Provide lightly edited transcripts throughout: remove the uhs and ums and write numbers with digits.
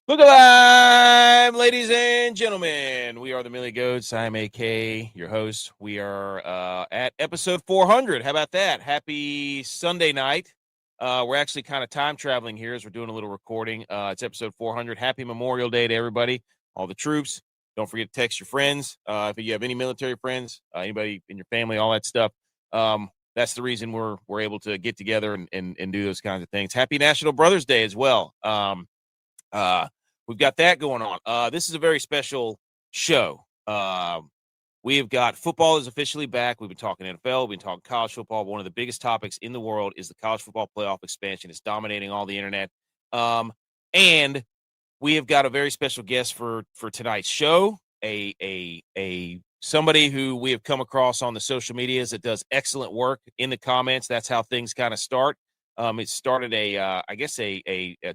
Look alive, ladies and gentlemen. We are the Millie Goats. I'm AK, your host. We are at episode 400. How about that? Happy Sunday night. We're actually kind of time traveling here as we're doing a little recording. It's episode 400. Happy Memorial Day to everybody, all the troops. Don't forget to text your friends. If you have any military friends, anybody in your family, all that stuff. That's the reason we're able to get together and do those kinds of things. Happy National Brothers Day as well. We've got that going on. This is a very special show. We have got football is officially back. We've been talking NFL. We've been talking college football. One of the biggest topics in the world is the college football playoff expansion. It's dominating all the internet. And we have got a very special guest for tonight's show. A somebody who we have come across on the social medias that does excellent work in the comments. That's how things kind of start. It started a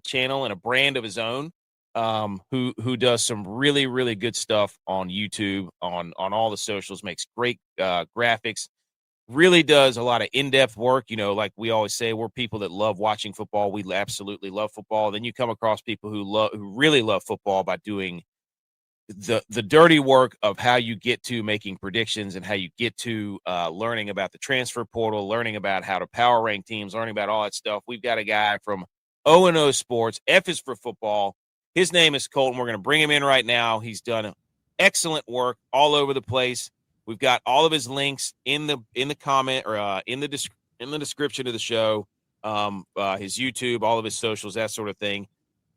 channel and a brand of his own. Who does some really, really good stuff on YouTube, on all the socials, makes great graphics, really does a lot of in-depth work. You know, like we always say, we're people that love watching football. We absolutely love football. Then you come across people who really love football by doing the dirty work of how you get to making predictions and how you get to learning about the transfer portal, learning about how to power rank teams, learning about all that stuff. We've got a guy from 0&0Sports. F is for football. His name is Colton. We're going to bring him in right now. He's done excellent work all over the place. We've got all of his links in the comment or in the description of the show. His YouTube, all of his socials, that sort of thing.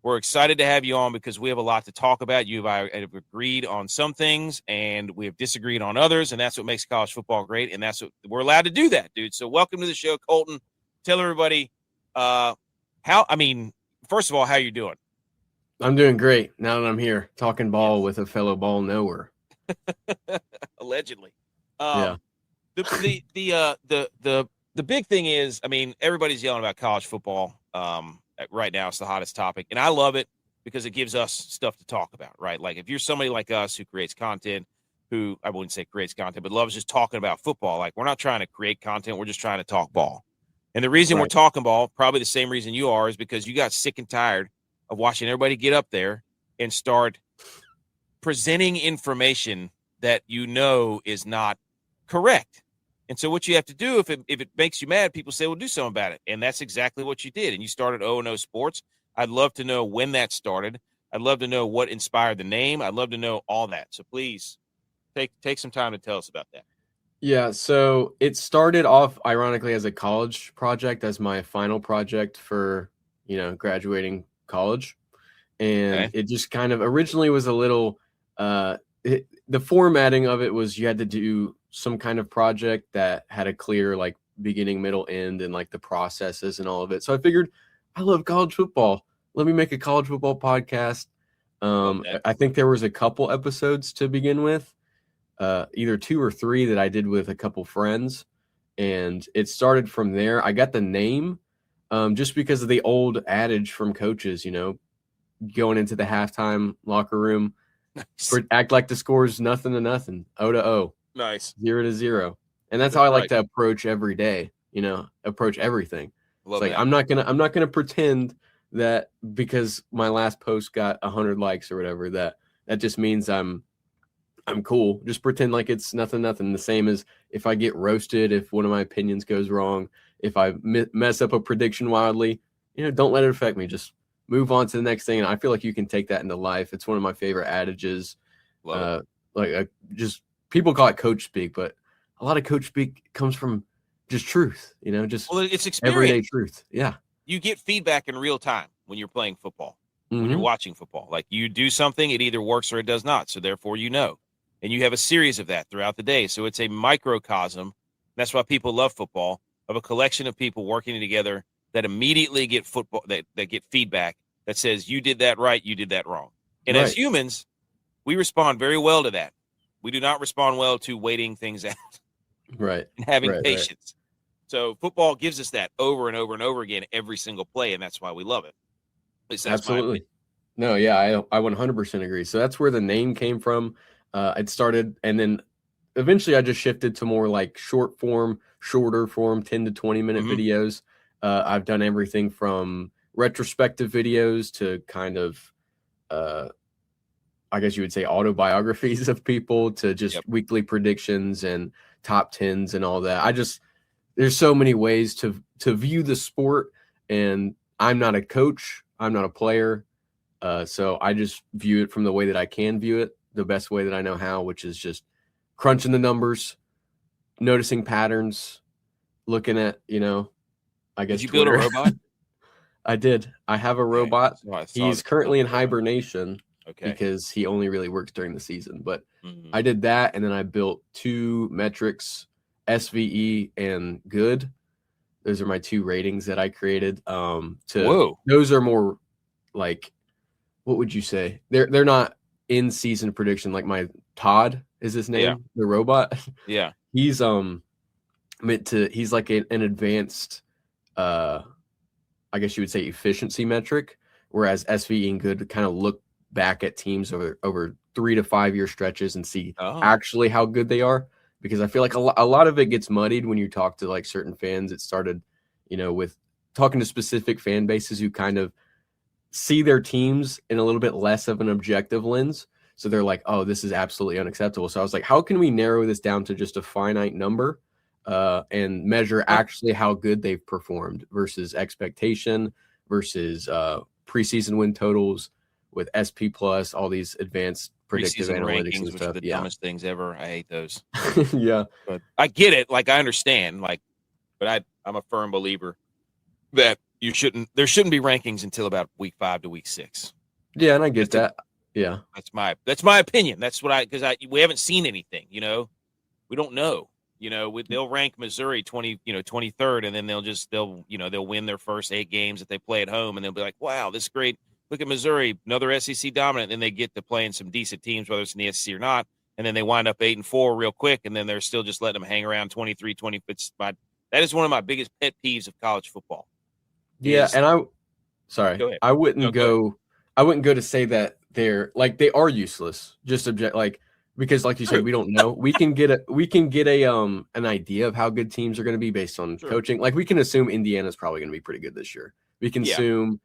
We're excited to have you on because we have a lot to talk about. You have agreed on some things and we have disagreed on others, and that's what makes college football great. And that's what we're allowed to do that, dude. So welcome to the show, Colton. Tell everybody first of all, how you doing? I'm doing great now that I'm here talking ball with a fellow ball knower. Allegedly. Yeah. The big thing is, I mean, everybody's yelling about college football. Right now it's the hottest topic, and I love it because it gives us stuff to talk about, right? Like if you're somebody like us who creates content, who I wouldn't say creates content, but loves just talking about football. Like we're not trying to create content, we're just trying to talk ball. And the reason we're talking ball, probably the same reason you are, is because you got sick and tired of watching everybody get up there and start presenting information that you know is not correct. And so what you have to do, if it makes you mad, people say, well, do something about it. And that's exactly what you did. And you started 0&0Sports. I'd love to know when that started. I'd love to know what inspired the name. I'd love to know all that. So please take some time to tell us about that. Yeah, so it started off ironically as a college project, as my final project for, graduating college. And It just kind of originally was a little, the formatting of it was you had to do some kind of project that had a clear like beginning, middle, end, and like the processes and all of it. So I figured I love college football. Let me make a college football podcast. I think there was a couple episodes to begin with, either 2 or 3 that I did with a couple friends. And it started from there. I got the name just because of the old adage from coaches, going into the halftime locker room, act like the score is 0-0, 0-0. Nice. 0-0. And that's how I like to approach every day, approach everything. It's like, I'm not gonna pretend that because my last post got 100 likes or whatever, that just means I'm cool. Just pretend like it's 0-0. The same as if I get roasted, if one of my opinions goes wrong, if I mess up a prediction wildly, don't let it affect me. Just move on to the next thing. And I feel like you can take that into life. It's one of my favorite adages. Just people call it coach speak, but a lot of coach speak comes from just truth, just it's experience. Everyday truth. Yeah. You get feedback in real time when you're playing football, when you're watching football. Like you do something, it either works or it does not. So therefore, and you have a series of that throughout the day. So it's a microcosm. That's why people love football, of a collection of people working together that immediately get football, that get feedback that says you did that right, you did that wrong. And as humans, we respond very well to that. We do not respond well to waiting things out. Right. And having patience. Right. So football gives us that over and over and over again, every single play. And that's why we love it. Absolutely. No, yeah, I 100% agree. So that's where the name came from. It started, and then eventually I just shifted to more like shorter form, 10 to 20 minute videos. I've done everything from retrospective videos to kind of I guess you would say autobiographies of people to just weekly predictions and top tens and all that. There's so many ways to view the sport, and I'm not a coach. I'm not a player. So I just view it from the way that I can view it, the best way that I know how, which is just crunching the numbers, noticing patterns, looking at, I guess Did you Twitter. build a robot? I did. I have a robot. He's currently in hibernation because he only really works during the season. But I did that, and then I built 2 metrics, SVE and good. Those are my 2 ratings that I created. Those are more like, what would you say? They're not in season prediction. Like my Todd is his name, the robot. Yeah. He's he's like an advanced I guess you would say efficiency metric, whereas SVE and good kind of look back at teams over 3 to 5 year stretches and see actually how good they are. Because I feel like a lot of it gets muddied when you talk to like certain fans. It started, with talking to specific fan bases who kind of see their teams in a little bit less of an objective lens. So they're like, oh, this is absolutely unacceptable. So I was like, how can we narrow this down to just a finite number and measure actually how good they've performed versus expectation versus preseason win totals with SP plus, all these advanced predictive analytics and which stuff. Are the dumbest things ever. I hate those. Yeah. But I get it. Like, I understand. Like, but I'm a firm believer that there shouldn't be rankings until about week 5 to week 6. Yeah, and I get that. Yeah. That's my opinion. That's what we haven't seen anything, we don't know. They'll rank Missouri 23rd, and then they'll win their first 8 games that they play at home, and they'll be like, wow, this is great. Look at Missouri, another SEC dominant. And then they get to playing some decent teams, whether it's in the SEC or not, and then they wind up 8-4 real quick, and then they're still just letting them hang around 23, 20. That is one of my biggest pet peeves of college football. Yeah, and I wouldn't go to say that they are useless. Just because like you said, we don't know. We can get an idea of how good teams are going to be based on coaching. Like, we can assume Indiana's probably going to be pretty good this year. We can assume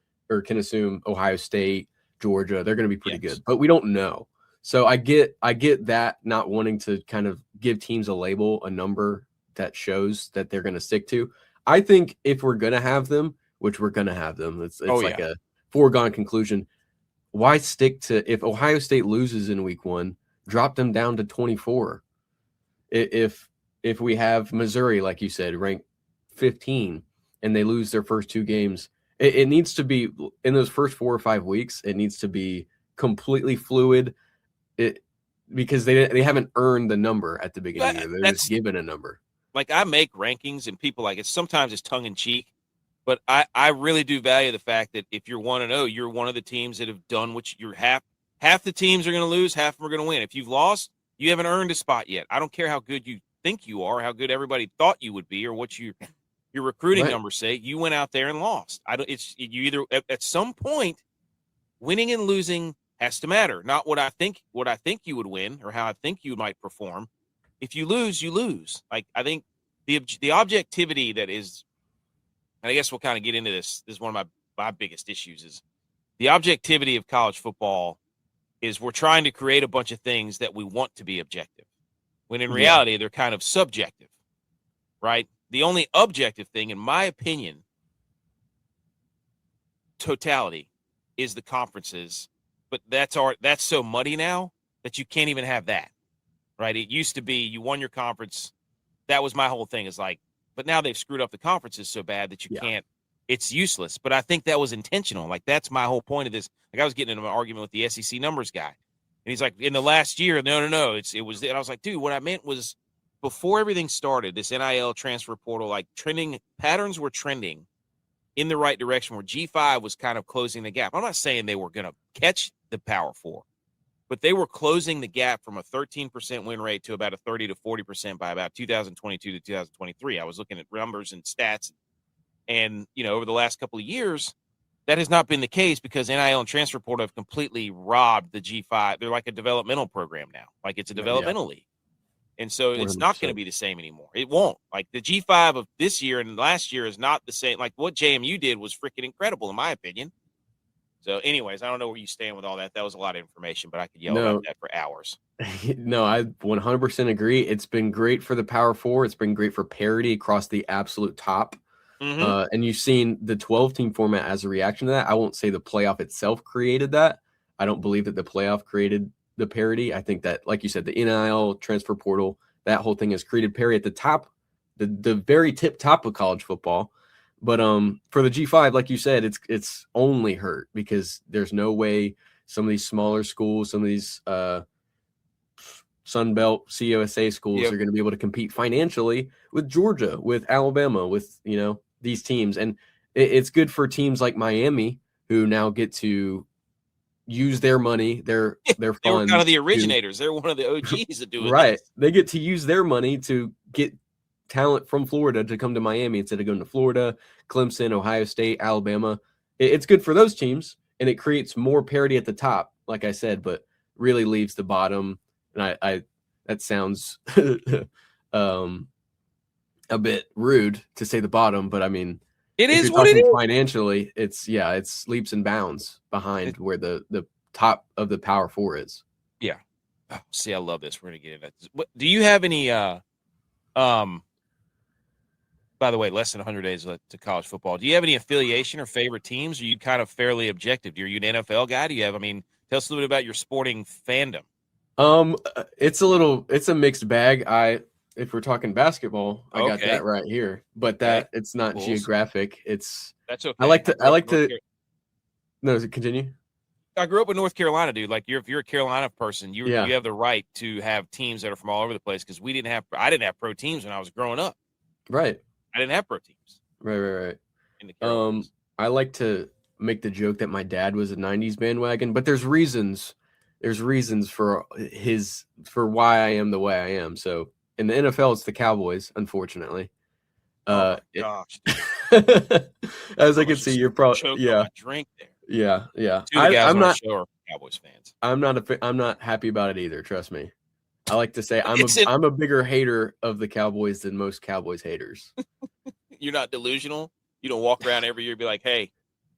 Ohio State, Georgia, they're going to be pretty good, but we don't know. So I get that, not wanting to kind of give teams a label, a number that shows that they're going to stick to. I think if we're going to have them, which we're going to have them, it's like a foregone conclusion. Why stick to, if Ohio State loses in week 1, drop them down to 24. If we have Missouri, like you said, ranked 15, and they lose their first 2 games, it needs to be, in those first 4 or 5 weeks, it needs to be completely fluid. Because they haven't earned the number at the beginning of the year. They're just given a number. Like, I make rankings, and people sometimes it's tongue in cheek, but I really do value the fact that if you're 1-0, you're one of the teams that have done what you're half the teams are going to lose, half of them are going to win. If you've lost, you haven't earned a spot yet. I don't care how good you think you are, how good everybody thought you would be, or what your recruiting numbers say. You went out there and lost. You either at some point, winning and losing has to matter. Not what I think you would win or how I think you might perform. If you lose, you lose. Like, I think the objectivity that is, and I guess we'll kind of get into this. This is one of my biggest issues is the objectivity of college football is we're trying to create a bunch of things that we want to be objective, when in reality, they're kind of subjective, right? The only objective thing, in my opinion, totality, is the conferences, but that's so muddy now that you can't even have that, right? It used to be you won your conference. That was my whole thing, is like, but now they've screwed up the conferences so bad that you can't. It's useless. But I think that was intentional. Like, that's my whole point of this. Like, I was getting into an argument with the SEC numbers guy, and he's like, in the last year, no, it was. And I was like, dude, what I meant was, before everything started, this NIL transfer portal, like, trending patterns were trending in the right direction, where G5 was kind of closing the gap. I'm not saying they were going to catch the Power 4, but they were closing the gap from a 13% win rate to about a 30 to 40% by about 2022 to 2023. I was looking at numbers and stats, and over the last couple of years, that has not been the case, because NIL and transfer portal have completely robbed the G5. They're like a developmental program now. Like, it's a developmental league. And so it's 100%. Not going to be the same anymore. It won't. Like, the G5 of this year and last year is not the same. Like, what JMU did was freaking incredible, in my opinion. So, anyways, I don't know where you stand with all that. That was a lot of information, but I could yell about No, that for hours. no, I 100% agree. It's been great for the Power Four. It's been great for parity across the absolute top. And you've seen the 12-team format as a reaction to that. I won't say the playoff itself created that. I don't believe that the playoff created the parity. I think that, like you said, the NIL transfer portal, that whole thing has created parity at the top, the very tip top of college football. But for the G5, like you said, it's only hurt because there's no way some of these smaller schools, some of these Sun Belt CUSA schools are going to be able to compete financially with Georgia, with Alabama, with these teams. And it's good for teams like Miami who now get to use their money, their They funds. were kind of the originators. They're one of the OGs of doing right. this. They get to use their money to get talent from Florida to come to Miami instead of going to Florida, Clemson, Ohio State, Alabama. It's good for those teams, and it creates more parity at the top, like I said, but really leaves the bottom. And I that sounds a bit rude to say the bottom, but I mean, it if is you're what it talking is. Financially, it's leaps and bounds behind where the top of the Power Four is. Yeah. Oh, see, I love this. We're gonna get into that. Do you have any by the way, less than 100 days to college football. Do you have any affiliation or favorite teams? Or are you kind of fairly objective? Are you an NFL guy? Do you have, tell us a little bit about your sporting fandom. It's a mixed bag. If we're talking basketball, I got that right here, but it's not Bulls. Geographic. That's okay. I like to. No, does it continue? I grew up in North Carolina, dude. Like if you're a Carolina person, you have the right to have teams that are from all over the place because I didn't have pro teams when I was growing up. Right. I didn't have pro teams. Right. In the I like to make the joke that my dad was a 90s bandwagon, but there's reasons for why I am the way I am. So in the NFL, it's the Cowboys, unfortunately. Oh my gosh. As I can see, you're probably my drink there. Yeah. Two of the guys on the show are Cowboys fans. I'm not happy about it either. Trust me. I like to say I'm a bigger hater of the Cowboys than most Cowboys haters. You're not delusional. You don't walk around every year and be like, "Hey,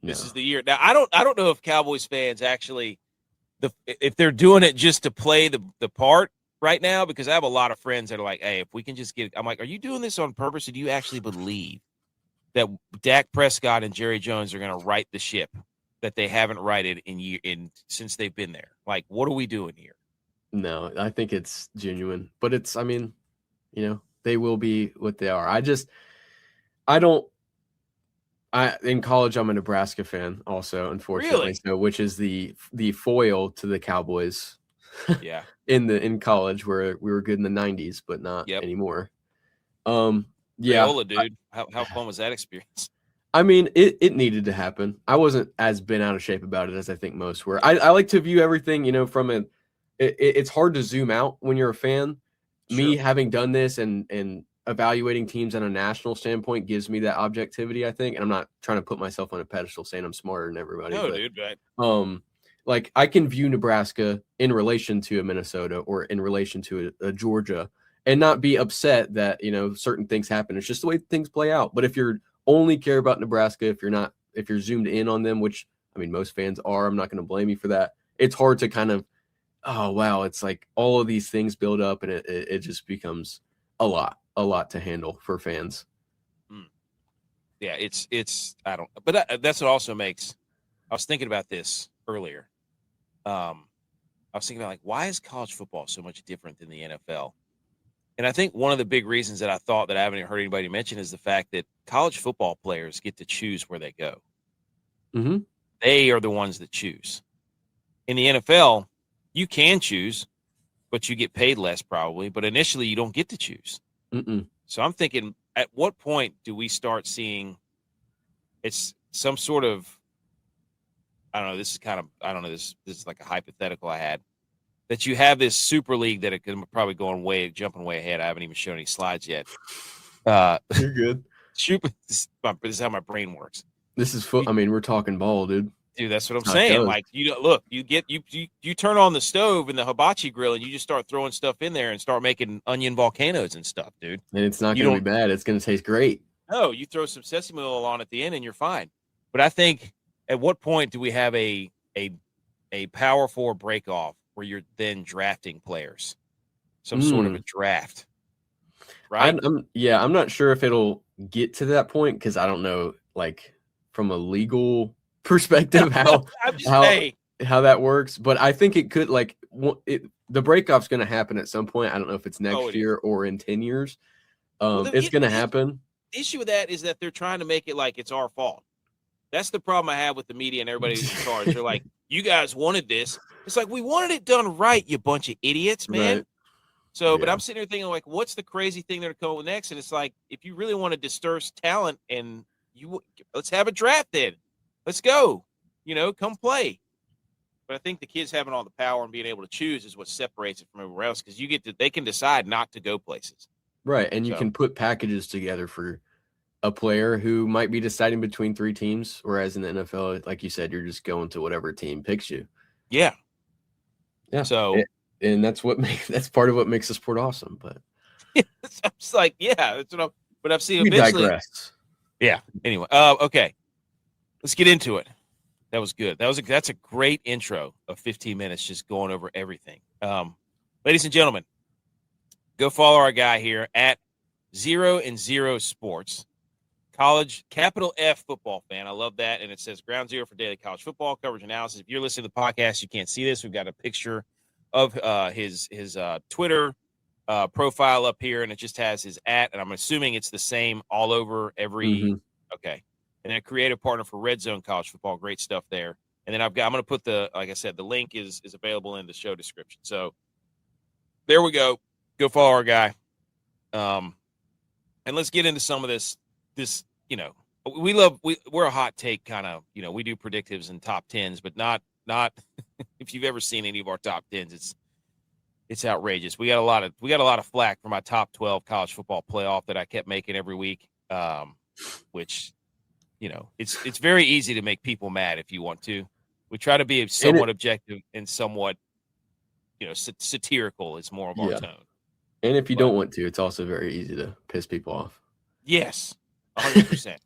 this is the year." Now, I don't know if Cowboys fans actually, if they're doing it just to play the part right now, because I have a lot of friends that are like, "Hey, if we can just get," I'm like, "Are you doing this on purpose, or do you actually believe that Dak Prescott and Jerry Jones are going to right the ship that they haven't righted since they've been there? Like, what are we doing here?" No, I think it's genuine, but they will be what they are. In college, I'm a Nebraska fan also, unfortunately. Really? So, which is the foil to the Cowboys. Yeah. in college where we were good in the 90s, but not anymore. Yeah. Crayola, dude. How fun was that experience? It needed to happen. I wasn't as bent out of shape about it as I think most were. I like to view everything, from it's hard to zoom out when you're a fan. Sure. Me having done this and evaluating teams on a national standpoint gives me that objectivity, I think. And I'm not trying to put myself on a pedestal saying I'm smarter than everybody. No, dude. But like I can view Nebraska in relation to a Minnesota or in relation to a Georgia and not be upset that, certain things happen. It's just the way things play out. But if you're only care about Nebraska, if you're zoomed in on them, which most fans are, I'm not going to blame you for that. It's hard to kind of, oh wow, it's like all of these things build up and it just becomes a lot to handle for fans. Yeah, but that's what also makes. I was thinking about this earlier. I was thinking about why is college football so much different than the NFL? And I think one of the big reasons that I thought that I haven't heard anybody mention is the fact that college football players get to choose where they go. Mm-hmm. They are the ones that choose. In the NFL, you can choose, but you get paid less probably. But initially, you don't get to choose. Mm-mm. So I'm thinking, at what point do we start seeing it's some sort of, I don't know, this is like a hypothetical I had, that you have this super league that I'm probably jumping way ahead. I haven't even shown any slides yet. You're good. This is how my brain works. This is we're talking ball, dude. Dude, that's what I'm saying. Like, you turn on the stove and the hibachi grill and you just start throwing stuff in there and start making onion volcanoes and stuff, dude. And it's not going to be bad. It's going to taste great. No, you throw some sesame oil on at the end and you're fine. But I think at what point do we have a Power Four breakoff where you're then drafting players, some sort of a draft, right? I'm not sure if it'll get to that point because I don't know, like from a legal perspective, how that works. But I think it could, like, the breakoff's going to happen at some point. I don't know if it's next year or in 10 years. It's going to happen. The issue with that is that they're trying to make it like it's our fault. That's the problem I have with the media and everybody who's in charge. They're like, you guys wanted this. It's like, we wanted it done right, you bunch of idiots, man. Right. So, but I'm sitting here thinking, like, what's the crazy thing they're going next? And it's like, if you really want to disperse talent, and let's have a draft then. Let's go. Come play. But I think the kids having all the power and being able to choose is what separates it from everywhere else, because they can decide not to go places. Right, and you can put packages together for a player who might be deciding between 3 teams, whereas in the NFL, like you said, you're just going to whatever team picks you. Yeah. So, and that's part of what makes the sport awesome. But it's like, that's what but I've seen. We digress. Yeah. Anyway, okay, let's get into it. That was good. That's a great intro of 15 minutes, just going over everything. Ladies and gentlemen, go follow our guy here at 0and0Sports. College, capital F football fan. I love that. And it says Ground Zero for daily college football coverage analysis. If you're listening to the podcast, you can't see this. We've got a picture of his Twitter profile up here, and it just has his @, and I'm assuming it's the same all over every. Okay. And then a creative partner for Red Zone College Football. Great stuff there. And then I'm going to put like I said, the link is available in the show description. So there we go. Go follow our guy. And let's get into some of this, we're a hot take kind of, we do predictives and top 10s, but not if you've ever seen any of our top 10s, it's outrageous. We got a lot of flack for my top 12 college football playoff that I kept making every week. Which, it's very easy to make people mad if you want to. We try to be somewhat objective and somewhat, satirical is more of our tone. And if you don't want to, it's also very easy to piss people off. Yes, 100%.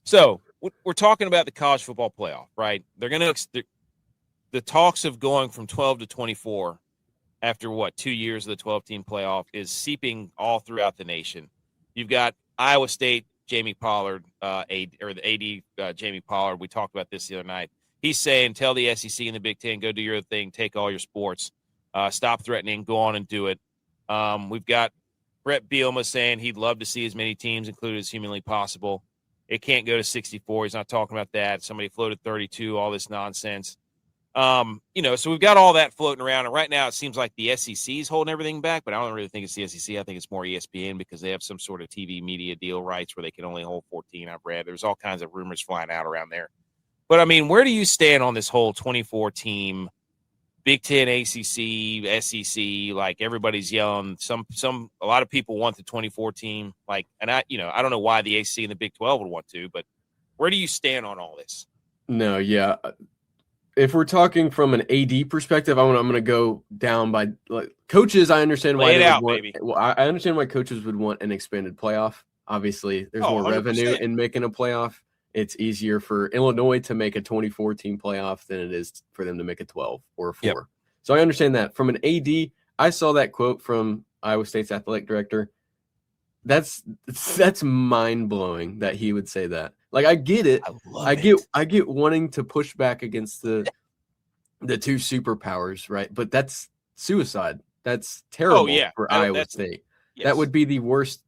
So we're talking about the college football playoff, right? They're going to the talks of going from 12 to 24 after 2 years of the 12-team playoff is seeping all throughout the nation. You've got Iowa State, Jamie Pollard, the AD, Jamie Pollard. We talked about this the other night. He's saying, tell the SEC and the Big Ten, go do your thing, take all your sports, stop threatening, go on and do it. We've got Brett Bielema saying he'd love to see as many teams included as humanly possible. It can't go to 64. He's not talking about that. Somebody floated 32, all this nonsense. So we've got all that floating around. And right now it seems like the SEC is holding everything back, but I don't really think it's the SEC. I think it's more ESPN because they have some sort of TV media deal rights where they can only hold 14. I've read there's all kinds of rumors flying out around there. But I mean, where do you stand on this whole 24 team Big Ten, ACC, SEC? Like everybody's yelling. A lot of people want the 24 team. Like, and I don't know why the ACC and the Big 12 would want to, but where do you stand on all this? No, yeah. If we're talking from an AD perspective, I'm going to go down by coaches. I understand why I understand why coaches would want an expanded playoff. Obviously, there's more 100%. Revenue in making a playoff. It's easier for Illinois to make a 24-team playoff than it is for them to make a 12 or a 4. Yep. So I understand that. From an AD, I saw that quote from Iowa State's athletic director. That's mind-blowing that he would say that. Like, I get it. I get wanting to push back against the two superpowers, right? But that's suicide. That's terrible for Iowa State. Yes. That would be the worst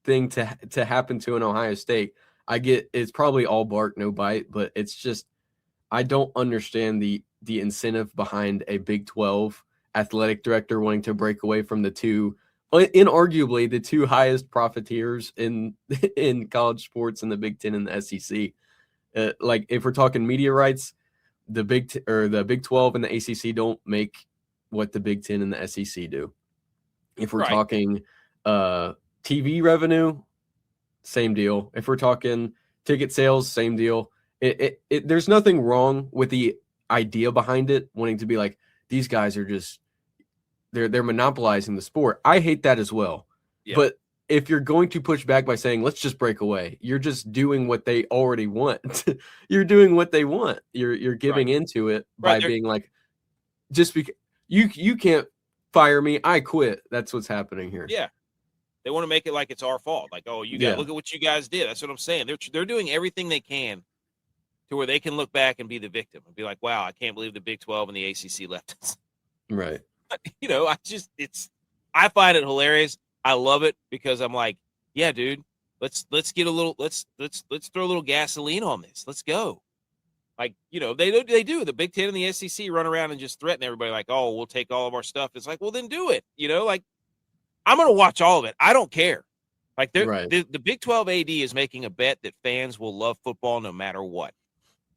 thing to happen to an Ohio State. I get it's probably all bark, no bite, but it's just I don't understand the incentive behind a Big 12 athletic director wanting to break away from the two, inarguably the two highest profiteers in college sports in the Big 10 and the SEC. Like if we're talking media rights, the Big 12 and the ACC don't make what the Big 10 and the SEC do. If we're talking TV revenue, same deal. If we're talking ticket sales, same deal. There's nothing wrong with the idea behind it, wanting to be like, these guys are just they're monopolizing the sport. I hate that as well. Yeah. But if you're going to push back by saying, let's just break away, you're just doing what they already want. You're doing what they want. You're giving into it by being like, just because you can't fire me, I quit. That's what's happening here. Yeah. They want to make it like it's our fault. Like, oh, look at what you guys did. That's what I'm saying. They're doing everything they can to where they can look back and be the victim and be like, wow, I can't believe the Big 12 and the ACC left us. Right. I find it hilarious. I love it because I'm like, yeah, dude, let's get a little, let's throw a little gasoline on this. Let's go. Like, they do. The Big 10 and the SEC run around and just threaten everybody like, oh, we'll take all of our stuff. It's like, well, then do it. Like, I'm going to watch all of it. I don't care. Like, the Big 12 AD is making a bet that fans will love football no matter what.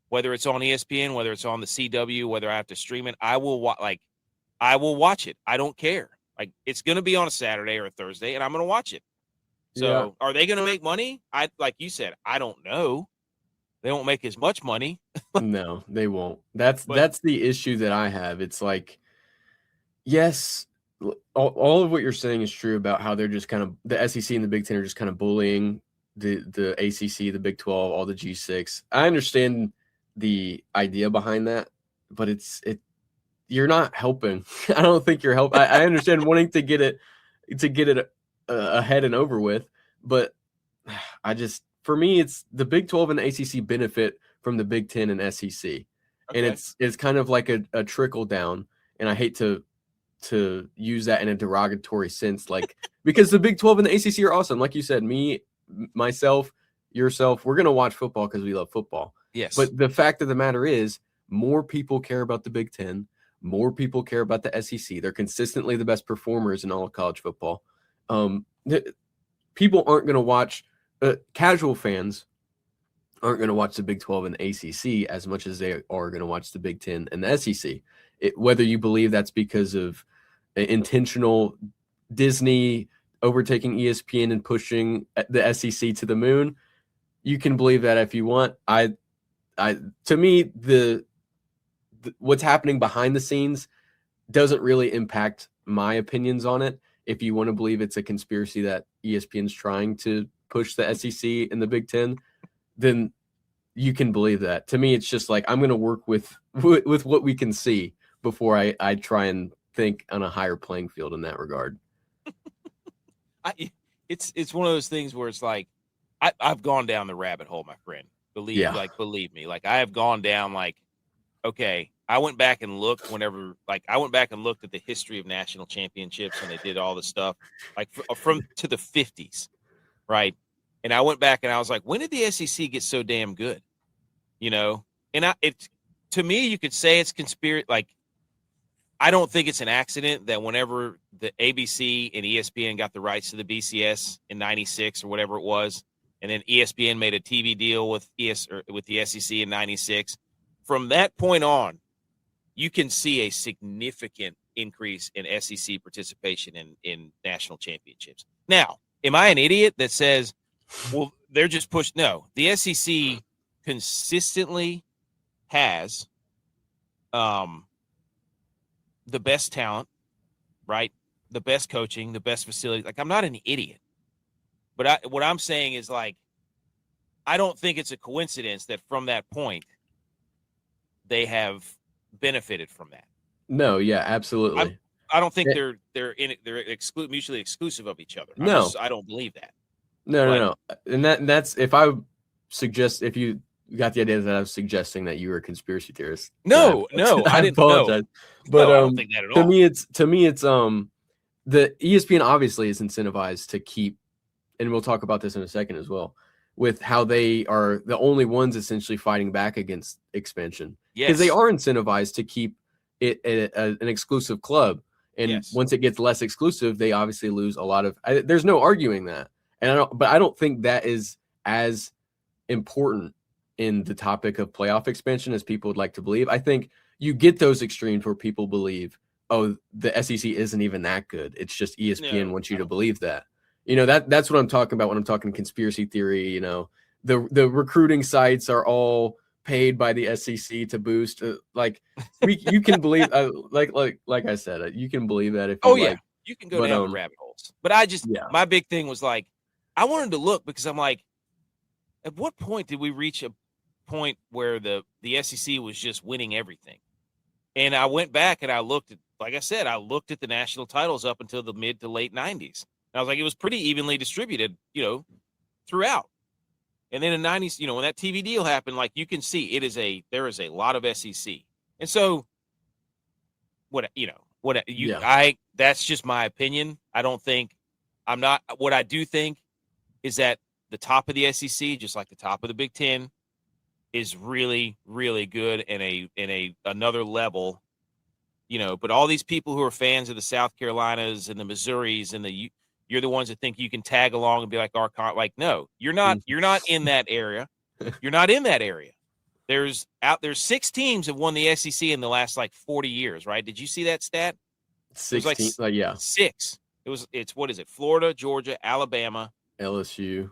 Whether it's on ESPN, whether it's on the CW, whether I have to stream it, I will watch it. I don't care. Like, it's going to be on a Saturday or a Thursday, and I'm going to watch it. So, Are they going to make money? Like you said, I don't know. They won't make as much money. No, they won't. That's the issue that I have. It's like, yes, all of what you're saying is true about how they're just kind of, the SEC and the Big Ten are just kind of bullying the ACC, the Big 12, all the G6. I understand the idea behind that, but you're not helping. I don't think you're helping. I understand wanting to get it ahead and over with, but for me, it's the Big 12 and the ACC benefit from the Big 10 and SEC. Okay. And it's kind of like a trickle down. And I hate to use that in a derogatory sense, like, because the Big 12 and the ACC are awesome. Like you said, me, myself, yourself, we're going to watch football because we love football. Yes. But the fact of the matter is, more people care about the Big 10. More people care about the SEC. They're consistently the best performers in all of college football. People aren't going to watch, casual fans aren't going to watch the Big 12 and the ACC as much as they are going to watch the Big 10 and the SEC. Whether you believe that's because of intentional Disney overtaking ESPN and pushing the SEC to the moon, you can believe that if you want. To me, what's happening behind the scenes doesn't really impact my opinions on it. If you want to believe it's a conspiracy that ESPN's trying to push the SEC and the Big Ten, then you can believe that. To me, it's just like, I'm going to work with what we can see before I try and think on a higher playing field in that regard. It's one of those things where it's like, I've gone down the rabbit hole, my friend. Believe me. Like, I have gone down, like, okay, I went back and looked at the history of national championships when they did all this stuff, like from to the 50s, right? And I went back and I was like, when did the SEC get so damn good? And to me, you could say it's conspiracy. Like, I don't think it's an accident that whenever the ABC and ESPN got the rights to the BCS in '96 or whatever it was, and then ESPN made a TV deal with the SEC in '96. From that point on, you can see a significant increase in SEC participation in national championships. Now, am I an idiot that says, well, they're just pushed? No, the SEC consistently has the best talent, right? The best coaching, the best facility. Like, I'm not an idiot. But what I'm saying is, like, I don't think it's a coincidence that from that point they have benefited from that. No, yeah, absolutely. I don't think they're mutually exclusive of each other. I don't believe that. No. And that's if you got the idea that I was suggesting that you were a conspiracy theorist. No, I didn't apologize. But I don't think that at all. To me it's the ESPN obviously is incentivized to keep, and we'll talk about this in a second as well, with how they are the only ones essentially fighting back against expansion. Because they are incentivized to keep it an exclusive club. And once it gets less exclusive, they obviously lose a lot of. There's no arguing that. But I don't think that is as important in the topic of playoff expansion as people would like to believe. I think you get those extremes where people believe, oh, the SEC isn't even that good. It's just ESPN wants you to believe that. That's what I'm talking about when I'm talking conspiracy theory. The recruiting sites are all paid by the SEC to boost. You can believe, like I said, you can believe that if you You can go down the rabbit holes. But I just my big thing was like, I wanted to look because I'm like, at what point did we reach a point where the SEC was just winning everything? And I went back and I looked at, like I said, I looked at the national titles up until the mid to late 90s. And I was like, it was pretty evenly distributed, throughout. And then in the 90s, when that TV deal happened, like you can see there is a lot of SEC. And so that's just my opinion. What I do think is that the top of the SEC, just like the top of the Big Ten, is really, really good and another level, but all these people who are fans of the South Carolinas and the Missouris and you're the ones that think you can tag along and be like, no, you're not in that area. You're not in that area. There's 6 teams have won the SEC in the last 40 years, right? Did you see that stat? 16, 6. It's what is it? Florida, Georgia, Alabama, LSU,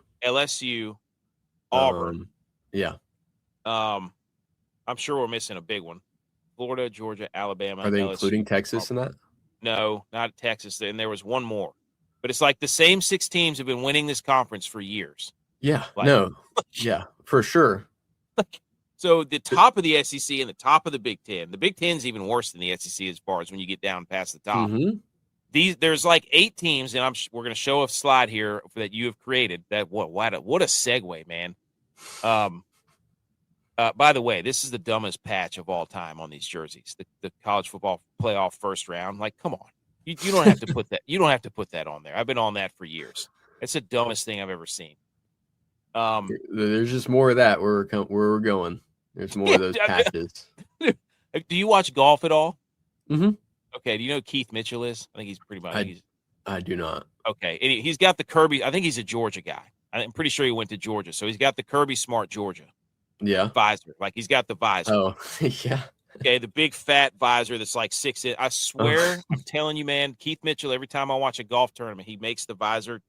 Auburn. I'm sure we're missing a big one. Florida, Georgia, Alabama. Are they LSU, including Texas Auburn. in that? No, not Texas. And there was one more. But it's like the same 6 teams have been winning this conference for years. Yeah. For sure. So the top of the SEC and the top of the Big Ten. The Big Ten's even worse than the SEC as far as when you get down past the top. Mm-hmm. There's 8 teams, and we're going to show a slide here that you have created. That what a segue, man. By the way, this is the dumbest patch of all time on these jerseys. The college football playoff first round. Like, come on, you don't have to put that. You don't have to put that on there. I've been on that for years. It's the dumbest thing I've ever seen. There's just more of that where we're going. There's more of those patches. Do you watch golf at all? Mm-hmm. Okay. Do you know who Keith Mitchell is? I think he's pretty much. I do not. Okay. And he's got the Kirby. I think he's a Georgia guy. I'm pretty sure he went to Georgia. So he's got the Kirby Smart Georgia. Yeah. Visor. Like he's got the visor. Oh, yeah. Okay. The big fat visor that's 6 inches. I swear, I'm telling you, man, Keith Mitchell, every time I watch a golf tournament, he makes the visor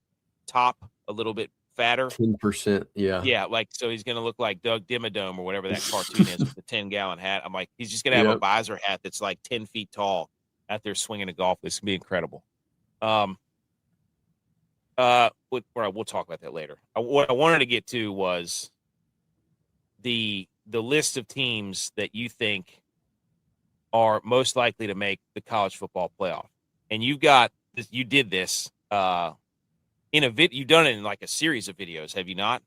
top a little bit fatter. 10%. Yeah. Yeah. So he's going to look like Doug Dimmadome or whatever that cartoon is with the 10-gallon hat. I'm like, he's just going to have a visor hat that's 10 feet tall out there swinging a golf. This can be incredible. We'll talk about that later. What I wanted to get to was the list of teams that you think are most likely to make the college football playoff. And you did this in a vid. You've done it in a series of videos, have you not?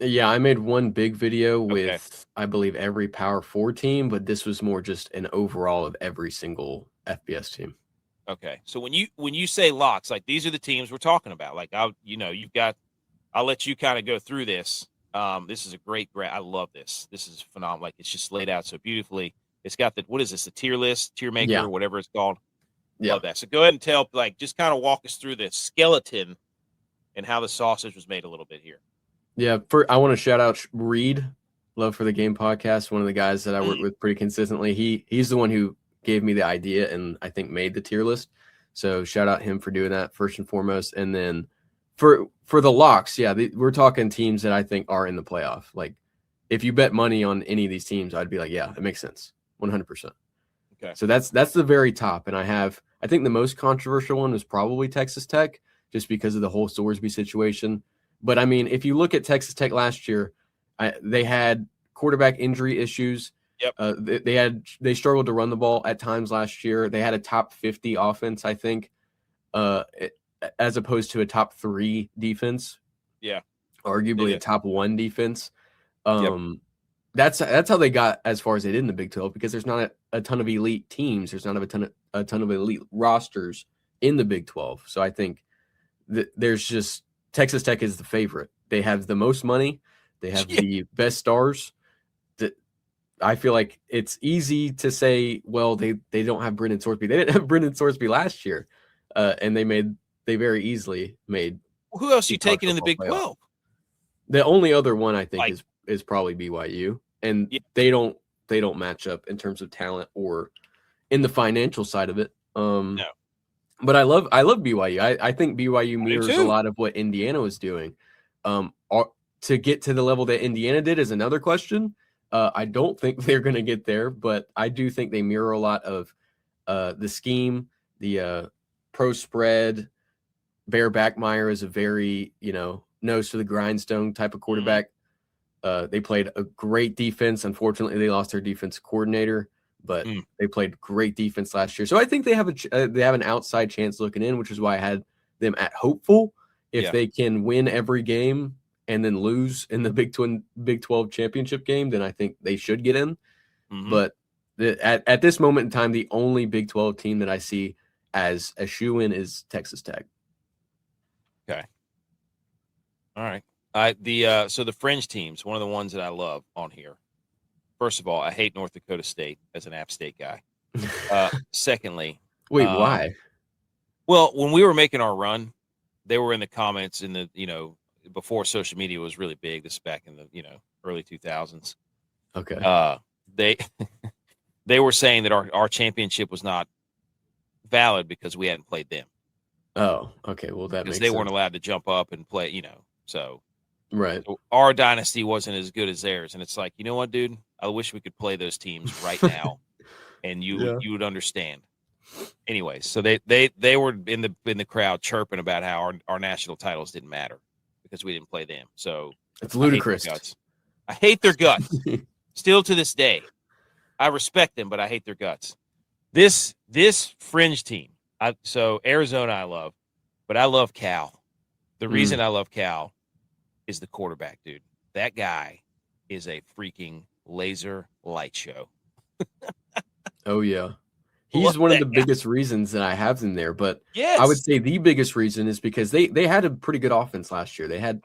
Yeah, I made one big video with, I believe, every Power 4 team, but this was more just an overall of every single FBS team. Okay, so when you say locks, these are the teams we're talking about. I'll let you kind of go through this. This is a great graph. I love this. This is phenomenal. It's just laid out so beautifully. It's got what is this? The tier list, tier maker, whatever it's called. Yeah. Love that. So go ahead and just kind of walk us through the skeleton and how the sausage was made a little bit here. Yeah. I want to shout out Reed, Love for the Game podcast. One of the guys that I work with pretty consistently. He's the one who gave me the idea and I think made the tier list. So shout out him for doing that first and foremost. And then for the locks, we're talking teams that I think are in the playoff. If you bet money on any of these teams, I'd be like, yeah, it makes sense. 100%. Okay. So that's the very top. And I think the most controversial one was probably Texas Tech, just because of the whole Sorsby situation. But I mean, if you look at Texas Tech last year, they had quarterback injury issues. Yep. They struggled to run the ball at times last year. They had a top 50 offense, I think, as opposed to a top 3 defense. Yeah. Arguably a top 1 defense. That's how they got as far as they did in the Big 12, because there's not a ton of elite teams. There's not a ton of elite rosters in the Big 12. So I think there's just Texas Tech is the favorite. They have the most money. They have the best stars. I feel like it's easy to say, well, they don't have Brendan Sorsby. They didn't have Brendan Sorsby last year, and they very easily made. Who else you taking in the Big 12? The only other one I think is probably BYU, and they don't match up in terms of talent or in the financial side of it. No. But I love BYU. I think BYU mirrors a lot of what Indiana was doing. To get to the level that Indiana did is another question. I don't think they're going to get there, but I do think they mirror a lot of the scheme, the pro spread. Bear Backmeyer is a very, nose to the grindstone type of quarterback. They played a great defense. Unfortunately, they lost their defense coordinator, but they played great defense last year. So I think they have an outside chance looking in, which is why I had them at hopeful. If they can win every game and then lose in the Big 12 championship game, then I think they should get in. But at this moment in time, the only Big 12 team that I see as a shoe-in is Texas Tech. Okay. All right. So the fringe teams, one of the ones that I love on here. First of all, I hate North Dakota State as an App State guy. Secondly, wait, why? Well, when we were making our run, they were in the comments in the before social media was really big. This back in the early 2000s. Okay. They were saying that our championship was not valid because we hadn't played them. Oh, okay. Well, that makes sense. Because they weren't allowed to jump up and play, so. Right. So our dynasty wasn't as good as theirs. And it's like, you know what, dude? I wish we could play those teams right now and you would understand. Anyways, so they were in the crowd chirping about how our national titles didn't matter because we didn't play them. So it's ludicrous. I hate their guts. Still to this day. I respect them, but I hate their guts. This fringe team. So Arizona I love, but I love Cal. The reason I love Cal is the quarterback, dude. That guy is a freaking laser light show. Oh, yeah. He's one of the biggest reasons that I have them there. But I would say the biggest reason is because they had a pretty good offense last year. They had,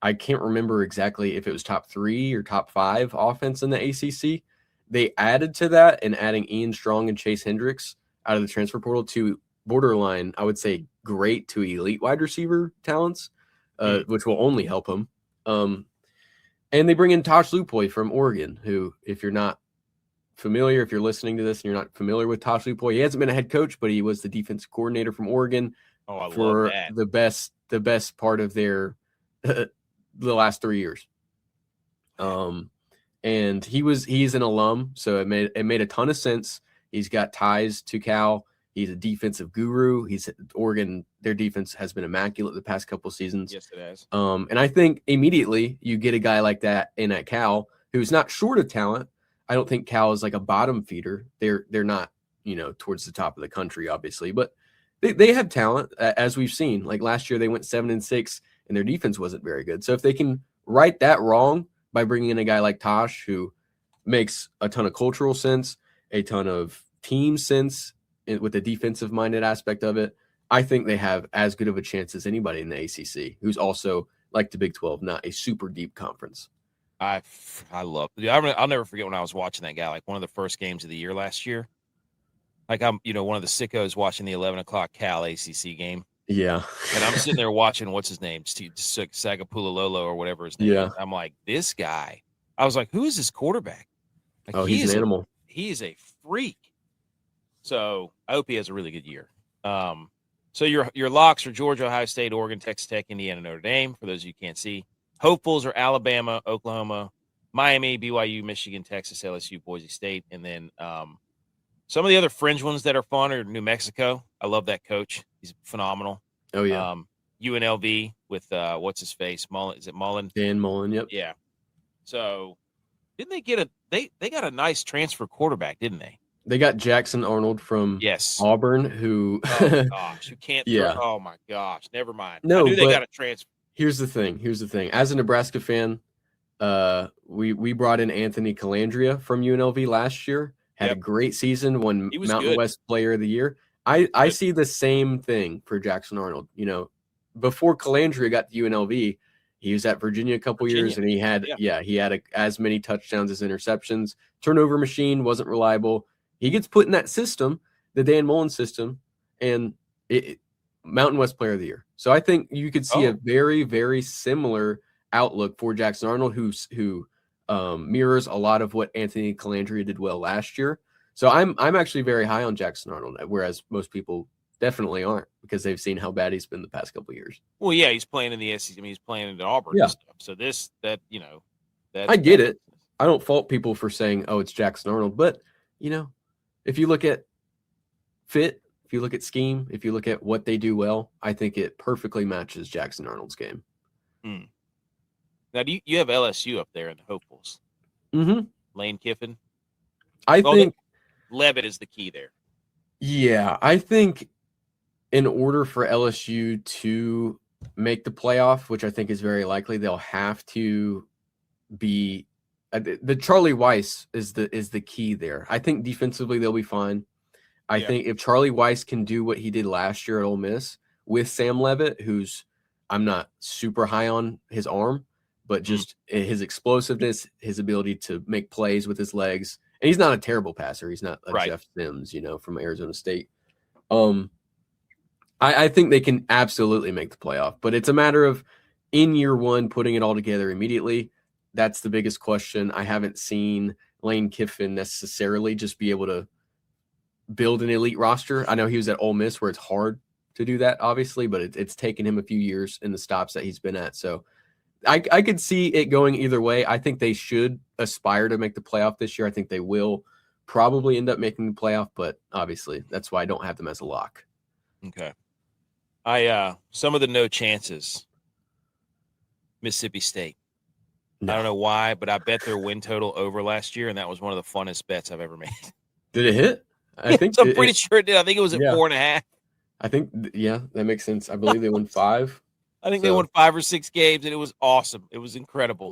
I can't remember exactly if it was top 3 or top 5 offense in the ACC. They added to that and adding Ian Strong and Chase Hendricks out of the transfer portal to borderline, I would say, great to elite wide receiver talents, which will only help him. And they bring in Tosh Lupoy from Oregon, who, if you're not familiar, if you're listening to this and you're not familiar with Tosh Lupoy, he hasn't been a head coach, but he was the defensive coordinator from Oregon for the best part of their the last 3 years. And he's an alum, so it made a ton of sense. He's got ties to Cal. He's a defensive guru. He's Oregon. Their defense has been immaculate the past couple seasons. Yes, it has. And I think immediately you get a guy like that in at Cal who's not short of talent. I don't think Cal is like a bottom feeder. They're not towards the top of the country, obviously, but they have talent as we've seen. Like last year, they went 7-6, and their defense wasn't very good. So if they can right that wrong by bringing in a guy like Tosh, who makes a ton of cultural sense, a ton of team sense with the defensive-minded aspect of it, I think they have as good of a chance as anybody in the ACC, who's also, like the Big 12, not a super deep conference. I love. I'll never forget when I was watching that guy. Like one of the first games of the year last year. Like I'm, one of the sickos watching the 11 o'clock Cal ACC game. Yeah, and I'm sitting there watching what's his name, Sagapulololo or whatever his name is. I'm like, this guy. I was like, who is this quarterback? Like, he's an animal. He is a freak. So I hope he has a really good year. So your locks are Georgia, Ohio State, Oregon, Texas Tech, Indiana, Notre Dame. For those of you who can't see, hopefuls are Alabama, Oklahoma, Miami, BYU, Michigan, Texas, LSU, Boise State, and then some of the other fringe ones that are fun are New Mexico. I love that coach; he's phenomenal. Oh yeah. UNLV with what's his face? Mullen? Is it Mullen? Dan Mullen. Yep. Yeah. So didn't they get they got a nice transfer quarterback, didn't they? They got Jackson Arnold from Auburn, who who can't throw. Oh my gosh, never mind. No, I knew they got a transfer. Here's the thing. As a Nebraska fan, we brought in Anthony Calandria from UNLV last year. Had a great season, won Mountain West Player of the Year. I see the same thing for Jackson Arnold. Before Calandria got to UNLV, he was at Virginia a couple years, and he had as many touchdowns as interceptions. Turnover machine, wasn't reliable. He gets put in that system, the Dan Mullen system, and Mountain West Player of the Year. So I think you could see a very, very similar outlook for Jackson Arnold, who mirrors a lot of what Anthony Calandria did well last year. So I'm actually very high on Jackson Arnold, whereas most people definitely aren't because they've seen how bad he's been the past couple of years. Well, yeah, he's playing in the SEC. I mean, he's playing in Auburn. Yeah. And stuff. So I get it. I don't fault people for saying, "Oh, it's Jackson Arnold," but if you look at fit if you look at scheme, if you look at what they do well, I think it perfectly matches Jackson Arnold's game. Now, you have LSU up there in the hopefuls? Mm-hmm. Lane Kiffin? I think Levitt is the key there. Yeah, I think in order for LSU to make the playoff, which I think is very likely, they'll have to be the Charlie Weiss is the key there. I think defensively they'll be fine. I think if Charlie Weiss can do what he did last year at Ole Miss with Sam Levitt, who's I'm not super high on his arm, but just his explosiveness, his ability to make plays with his legs. And he's not a terrible passer. He's not a Jeff Sims, from Arizona State. I think they can absolutely make the playoff, but it's a matter of in year one putting it all together immediately. That's the biggest question. I haven't seen Lane Kiffin necessarily just be able to build an elite roster. I know he was at Ole Miss where it's hard to do that, obviously, but it's taken him a few years in the stops that he's been at. So I could see it going either way. I think they should aspire to make the playoff this year. I think they will probably end up making the playoff, but obviously that's why I don't have them as a lock. Okay. Some of the no chances. Mississippi State. No. I don't know why, but I bet their win total over last year, and that was one of the funnest bets I've ever made. Did it hit? I'm pretty sure it did. I think it was at 4.5. I think, that makes sense. I believe they won 5. I think they won 5 or 6 games, and it was awesome. It was incredible.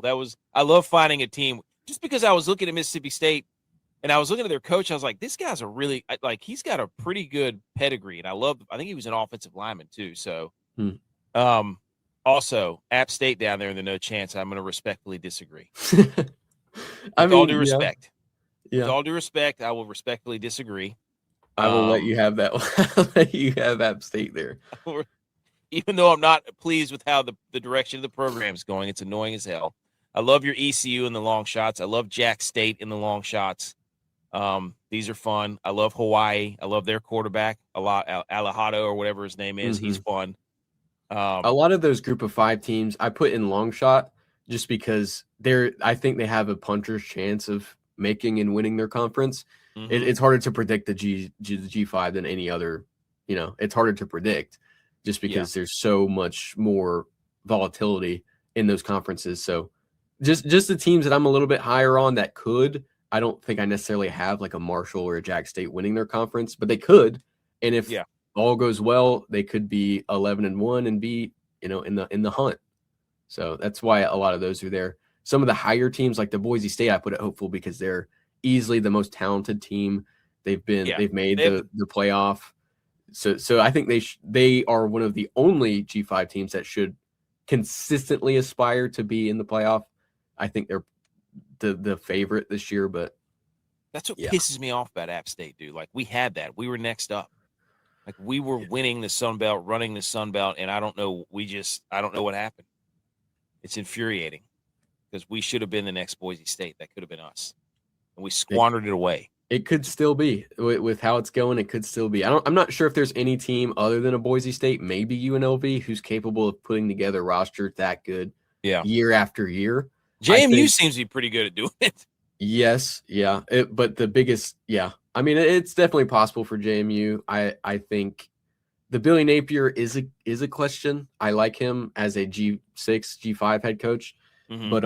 I love finding a team. Just because I was looking at Mississippi State, and I was looking at their coach, I was like, this guy's he's got a pretty good pedigree, and I think he was an offensive lineman too. So, also, App State down there in the no chance, I'm going to respectfully disagree. With all due respect. Yeah. With all due respect, I will respectfully disagree. I will let you have that. I'll let you have App State there. Even though I'm not pleased with how the direction of the program is going, it's annoying as hell. I love your ECU in the long shots. I love Jack State in the long shots. These are fun. I love Hawaii. I love their quarterback a lot. Alejado or whatever his name is. Mm-hmm. He's fun. A lot of those group of 5 teams I put in long shot just because I think they have a puncher's chance of making and winning their conference. Mm-hmm. It's harder to predict the G5 than any other, it's harder to predict just because there's so much more volatility in those conferences. So just the teams that I'm a little bit higher on that I don't think I necessarily have like a Marshall or a Jack State winning their conference, but they could. And if all goes well, they could be 11-1 and be, in the hunt. So that's why a lot of those are there. Some of the higher teams like the Boise State, I put it hopeful because they're easily the most talented team. They've made the playoff. So I think they are one of the only G5 teams that should consistently aspire to be in the playoff. I think they're the favorite this year, but that's what pisses me off about App State, dude. Like we had that. We were next up. Like we were winning the Sun Belt, running the Sun Belt, and I don't know. I don't know what happened. It's infuriating because we should have been the next Boise State. That could have been us, and we squandered it away. It could still be with how it's going. It could still be. I'm not sure if there's any team other than a Boise State, maybe UNLV, who's capable of putting together a roster that good, year after year. JMU seems to be pretty good at doing it. Yes, yeah. But the biggest, I mean, it's definitely possible for JMU. I think the Billy Napier is a question. I like him as a G6, G5 head coach, but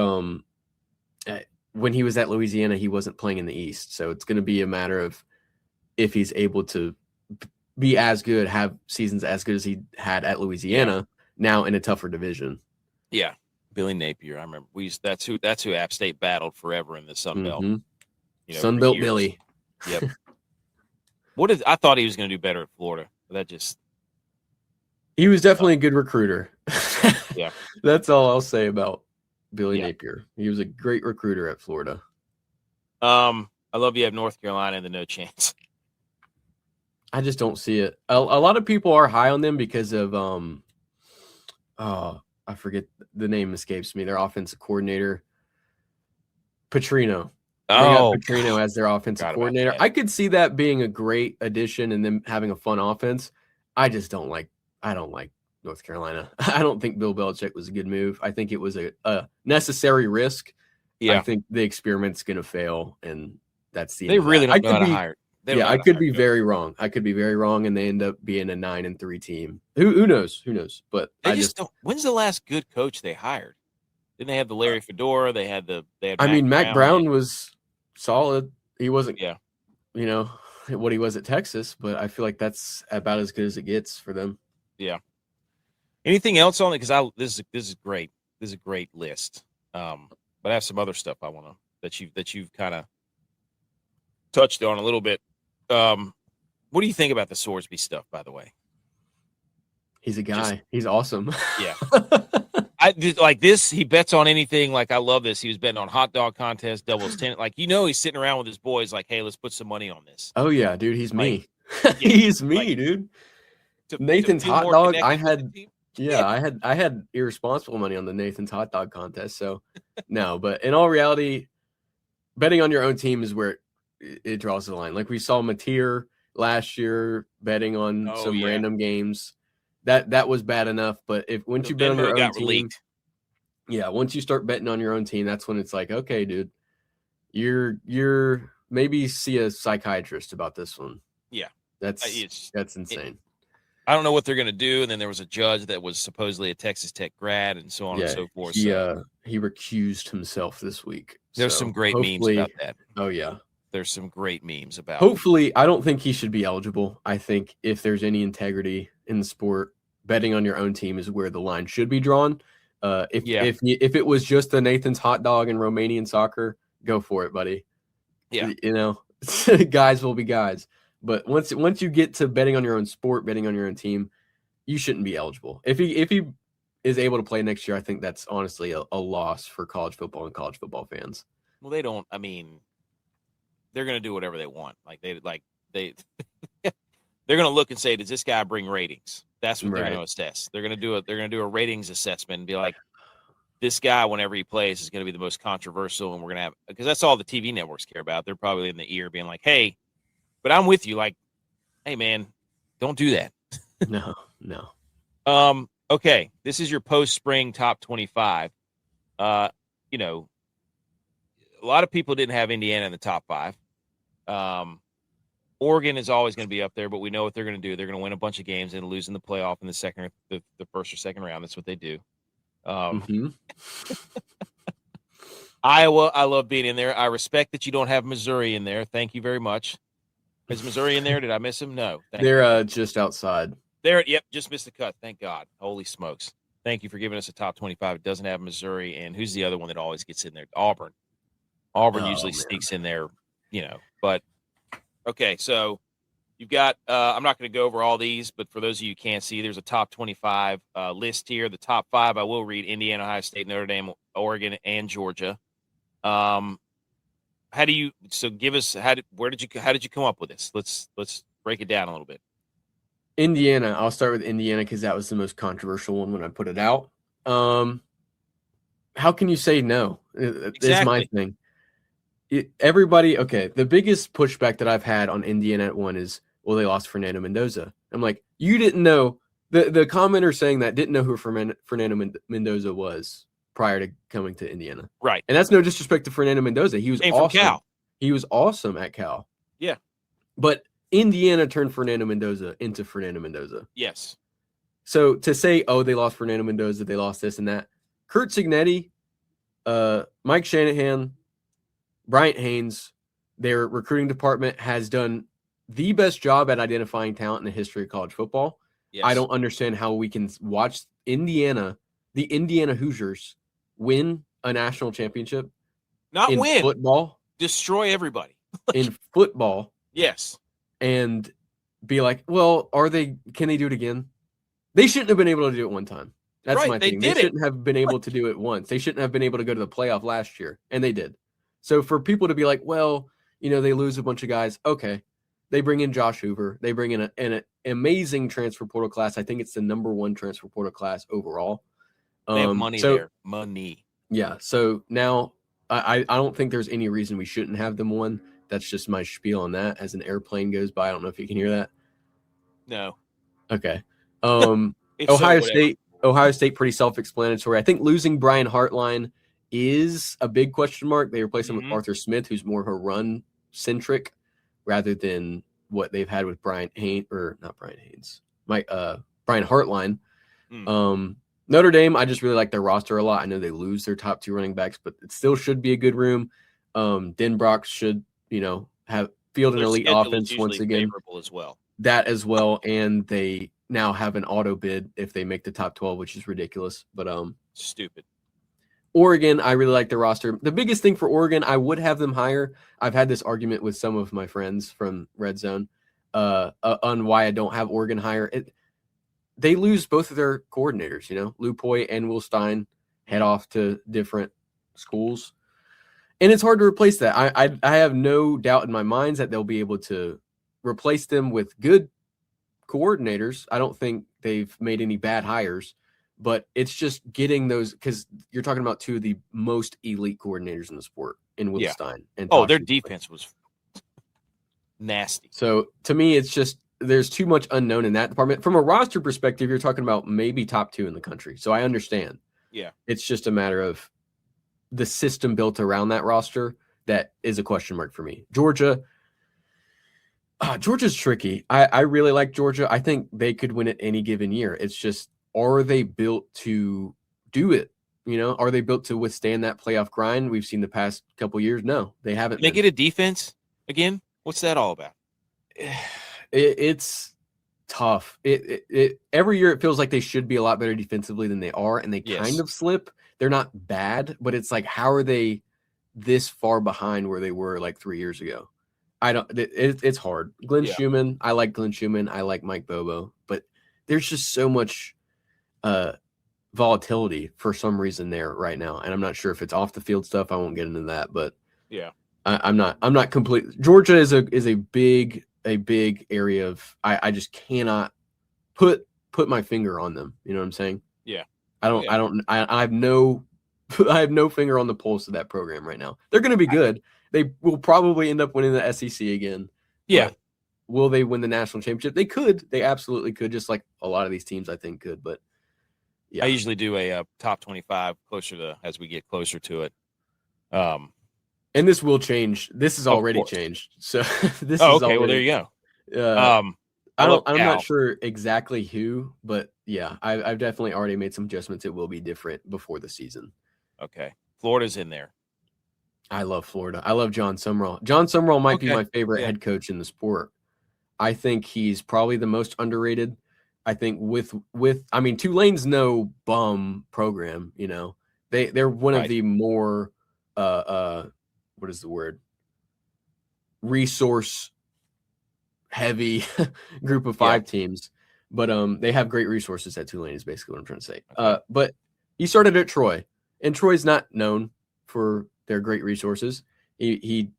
when he was at Louisiana, he wasn't playing in the East, so it's going to be a matter of if he's able to be as good, have seasons as good as he had at Louisiana now in a tougher division. Yeah. Billy Napier, I remember that's who App State battled forever in the Sun Belt. Mm-hmm. Sun Belt Billy. Yep. I thought he was going to do better at Florida. But he was definitely a good recruiter. Yeah. That's all I'll say about Billy Napier. He was a great recruiter at Florida. I love you have North Carolina in the no chance. I just don't see it. A lot of people are high on them because of I forget the name escapes me. Their offensive coordinator, Petrino. Petrino as their offensive coordinator. I could see that being a great addition and them having a fun offense. I don't like North Carolina. I don't think Bill Belichick was a good move. I think it was a necessary risk. Yeah. I think the experiment's going to fail, and that's the end. They really don't know how to hire. I could be very wrong. I could be very wrong, and they end up being a 9-3 team. Who knows? Who knows? But they just don't. When's the last good coach they hired? Didn't they have the Larry Fedora? They had Mac Brown was solid. He wasn't, yeah, what he was at Texas, but I feel like that's about as good as it gets for them. Yeah. Anything else on it? Because this is great. This is a great list. But I have some other stuff I want to that you've kind of touched on a little bit. What do you think about the Sorsby stuff, by the way? He's a guy. He's awesome. Yeah. I just like this. He bets on anything. Like, I love this. He was betting on hot dog contest, doubles 10. Like, he's sitting around with his boys like, hey, let's put some money on this. Oh, yeah, dude. He's me. He's me, dude. Nathan's hot dog. I had irresponsible money on the Nathan's hot dog contest. So, no. But in all reality, betting on your own team is where it draws the line. Like we saw Mateer last year betting on random games. That was bad enough. But once you bet on your own team, once you start betting on your own team, that's when it's like, okay, dude, you're maybe see a psychiatrist about this one. Yeah, that's insane. I don't know what they're going to do. And then there was a judge that was supposedly a Texas Tech grad and so on and so forth. He recused himself this week. There's some great memes about that. Oh, yeah. There's some great memes about Hopefully, I don't think he should be eligible. I think if there's any integrity in the sport, betting on your own team is where the line should be drawn. If it was just the Nathan's hot dog and Romanian soccer, go for it, buddy. Yeah. Guys will be guys. But once you get to betting on your own sport, betting on your own team, you shouldn't be eligible. If he is able to play next year, I think that's honestly a loss for college football and college football fans. Well, they don't. I mean, they're going to do whatever they want. They're going to look and say, does this guy bring ratings? That's what they're going to assess. They're going to do a ratings assessment and be like, this guy, whenever he plays, is going to be the most controversial, and we're going to have, because that's all the TV networks care about. They're probably in the ear being like, hey, but I'm with you. Like, hey, man, don't do that. No. Okay, this is your post-spring top 25. A lot of people didn't have Indiana in the top 5. Oregon is always going to be up there, but we know what they're going to do. They're going to win a bunch of games and lose in the playoff in the second or the first or second round. That's what they do. Iowa, I love being in there. I respect that you don't have Missouri in there. Thank you very much. Is Missouri in there? Did I miss him? No. They're just outside. Just missed the cut. Thank God. Holy smokes. Thank you for giving us a top 25. It doesn't have Missouri. And who's the other one that always gets in there? Auburn. Auburn usually sneaks in there, But, okay, so you've got I'm not going to go over all these, but for those of you who can't see, there's a top 25 list here. The top 5, I will read: Indiana, Ohio State, Notre Dame, Oregon, and Georgia. How did you come up with this? Let's break it down a little bit. Indiana. I'll start with Indiana because that was the most controversial one when I put it out. How can you say no? Exactly. Is my thing. The biggest pushback that I've had on Indiana at one is, well, they lost Fernando Mendoza. I'm like, you didn't know. The commenter saying that didn't know who Fernando Mendoza was prior to coming to Indiana. Right. And that's no disrespect to Fernando Mendoza. He was awesome. From Cal. He was awesome at Cal. Yeah. But Indiana turned Fernando Mendoza into Fernando Mendoza. Yes. So to say, oh, they lost Fernando Mendoza, they lost this and that. Kurt Cignetti, Mike Shanahan, Bryant Haynes, their recruiting department has done the best job at identifying talent in the history of college football. Yes. I don't understand how we can watch the Indiana Hoosiers win a national championship. Not in win. Football. Destroy everybody. In football. Yes. And be like, well, can they do it again? They shouldn't have been able to do it one time. That's my thing. They shouldn't have been able to do it once. They shouldn't have been able to go to the playoff last year, and they did. So for people to be like, well, they lose a bunch of guys. Okay. They bring in Josh Hoover. They bring in an amazing transfer portal class. I think it's the number 1 transfer portal class overall. They have money there. Money. Yeah. So now I don't think there's any reason we shouldn't have them won. That's just my spiel on that as an airplane goes by. I don't know if you can hear that. No. Okay. Ohio State, pretty self-explanatory. I think losing Brian Hartline is a big question mark. They replaced him with Arthur Smith, who's more of a run-centric, rather than what they've had with Brian Hartline. Notre Dame, I just really like their roster a lot. I know they lose their top 2 running backs, but it still should be a good room. Denbrock should, have field an elite offense once again. Favorable as well. That as well, and they now have an auto bid if they make the top 12, which is ridiculous. But stupid. Oregon, I really like their roster. The biggest thing for Oregon, I would have them higher. I've had this argument with some of my friends from Red Zone on why I don't have Oregon higher. They lose both of their coordinators, Lou Poi and Will Stein head off to different schools. And it's hard to replace that. I have no doubt in my mind that they'll be able to replace them with good coordinators. I don't think they've made any bad hires, but it's just getting those, because you're talking about 2 of the most elite coordinators in the sport in Will Stein. And their defense was nasty. So to me, it's just there's too much unknown in that department. From a roster perspective, you're talking about maybe top 2 in the country. So I understand. Yeah. It's just a matter of the system built around that roster that is a question mark for me. Georgia's tricky. I really like Georgia. I think they could win it any given year. It's just, are they built to do it? Are they built to withstand that playoff grind we've seen the past couple years? No, they haven't. They get a defense again? What's that all about? It's tough. Every year it feels like they should be a lot better defensively than they are, and they kind of slip. They're not bad, but it's like, how are they this far behind where they were like 3 years ago? It's hard. Glenn Schumann, I like Glenn Schumann. I like Mike Bobo, but there's just so much volatility for some reason there right now. And I'm not sure if it's off the field stuff. I won't get into that, but I'm not completely. Georgia is a big area of, I just cannot put my finger on them. You know what I'm saying? Yeah. I have no finger on the pulse of that program right now. They're going to be good. They will probably end up winning the SEC again. Yeah. Will they win the national championship? They could. They absolutely could, just like a lot of these teams I think could. But I usually do a top 25 as we get closer to it. And this will change. This has already changed. So this is okay. Well, there you go. I'm not sure exactly who, but yeah, I've definitely already made some adjustments. It will be different before the season. Okay. Florida's in there. I love Florida. I love John Summerall. John Summerall might be my favorite head coach in the sport. I think he's probably the most underrated. I think Tulane's no bum program, They're one of the more what is the word? Resource heavy group of 5 teams. But they have great resources at Tulane is basically what I'm trying to say. But he started at Troy, and Troy's not known for their great resources. He